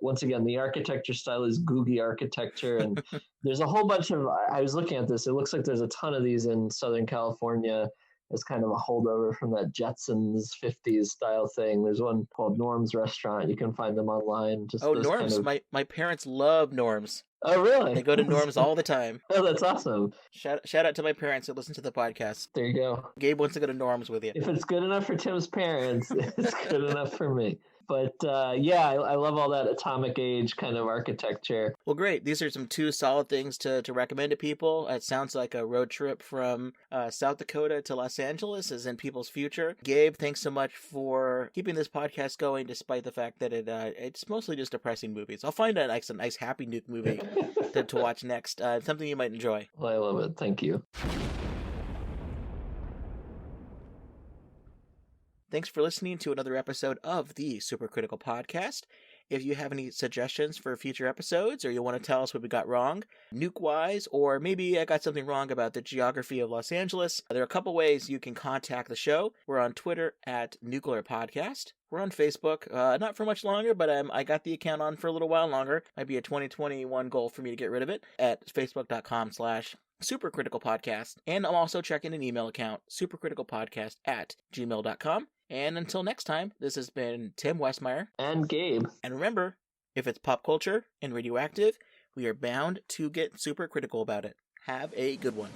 Once again, the architecture style is Googie architecture, and there's a whole bunch of, I was looking at this, it looks like there's a ton of these in Southern California as kind of a holdover from that Jetsons 50s style thing. There's one called Norm's Restaurant. You can find them online. Norm's. Kind of... My parents love Norm's. Oh, really? They go to Norm's all the time. Oh, that's awesome. Shout out to my parents who listen to the podcast. There you go. Gabe wants to go to Norm's with you. If it's good enough for Tim's parents, it's good enough for me. But I love all that atomic age kind of architecture. Well, great. These are some 2 solid things to recommend to people. It sounds like a road trip from South Dakota to Los Angeles is in people's future. Gabe, thanks so much for keeping this podcast going, despite the fact that it's mostly just depressing movies. I'll find a nice happy nuke movie to watch next. Something you might enjoy. Well, I love it. Thank you. Thanks for listening to another episode of the Supercritical Podcast. If you have any suggestions for future episodes, or you want to tell us what we got wrong, nuke-wise, or maybe I got something wrong about the geography of Los Angeles, there are a couple ways you can contact the show. We're on Twitter at Nuclear Podcast. We're on Facebook, not for much longer, but I got the account on for a little while longer. Might be a 2021 goal for me to get rid of it at facebook.com/Supercritical Podcast. And I'm also checking an email account, supercriticalpodcast@gmail.com. And until next time, this has been Tim Westmyer. And Gabe. And remember, if it's pop culture and radioactive, we are bound to get super critical about it. Have a good one.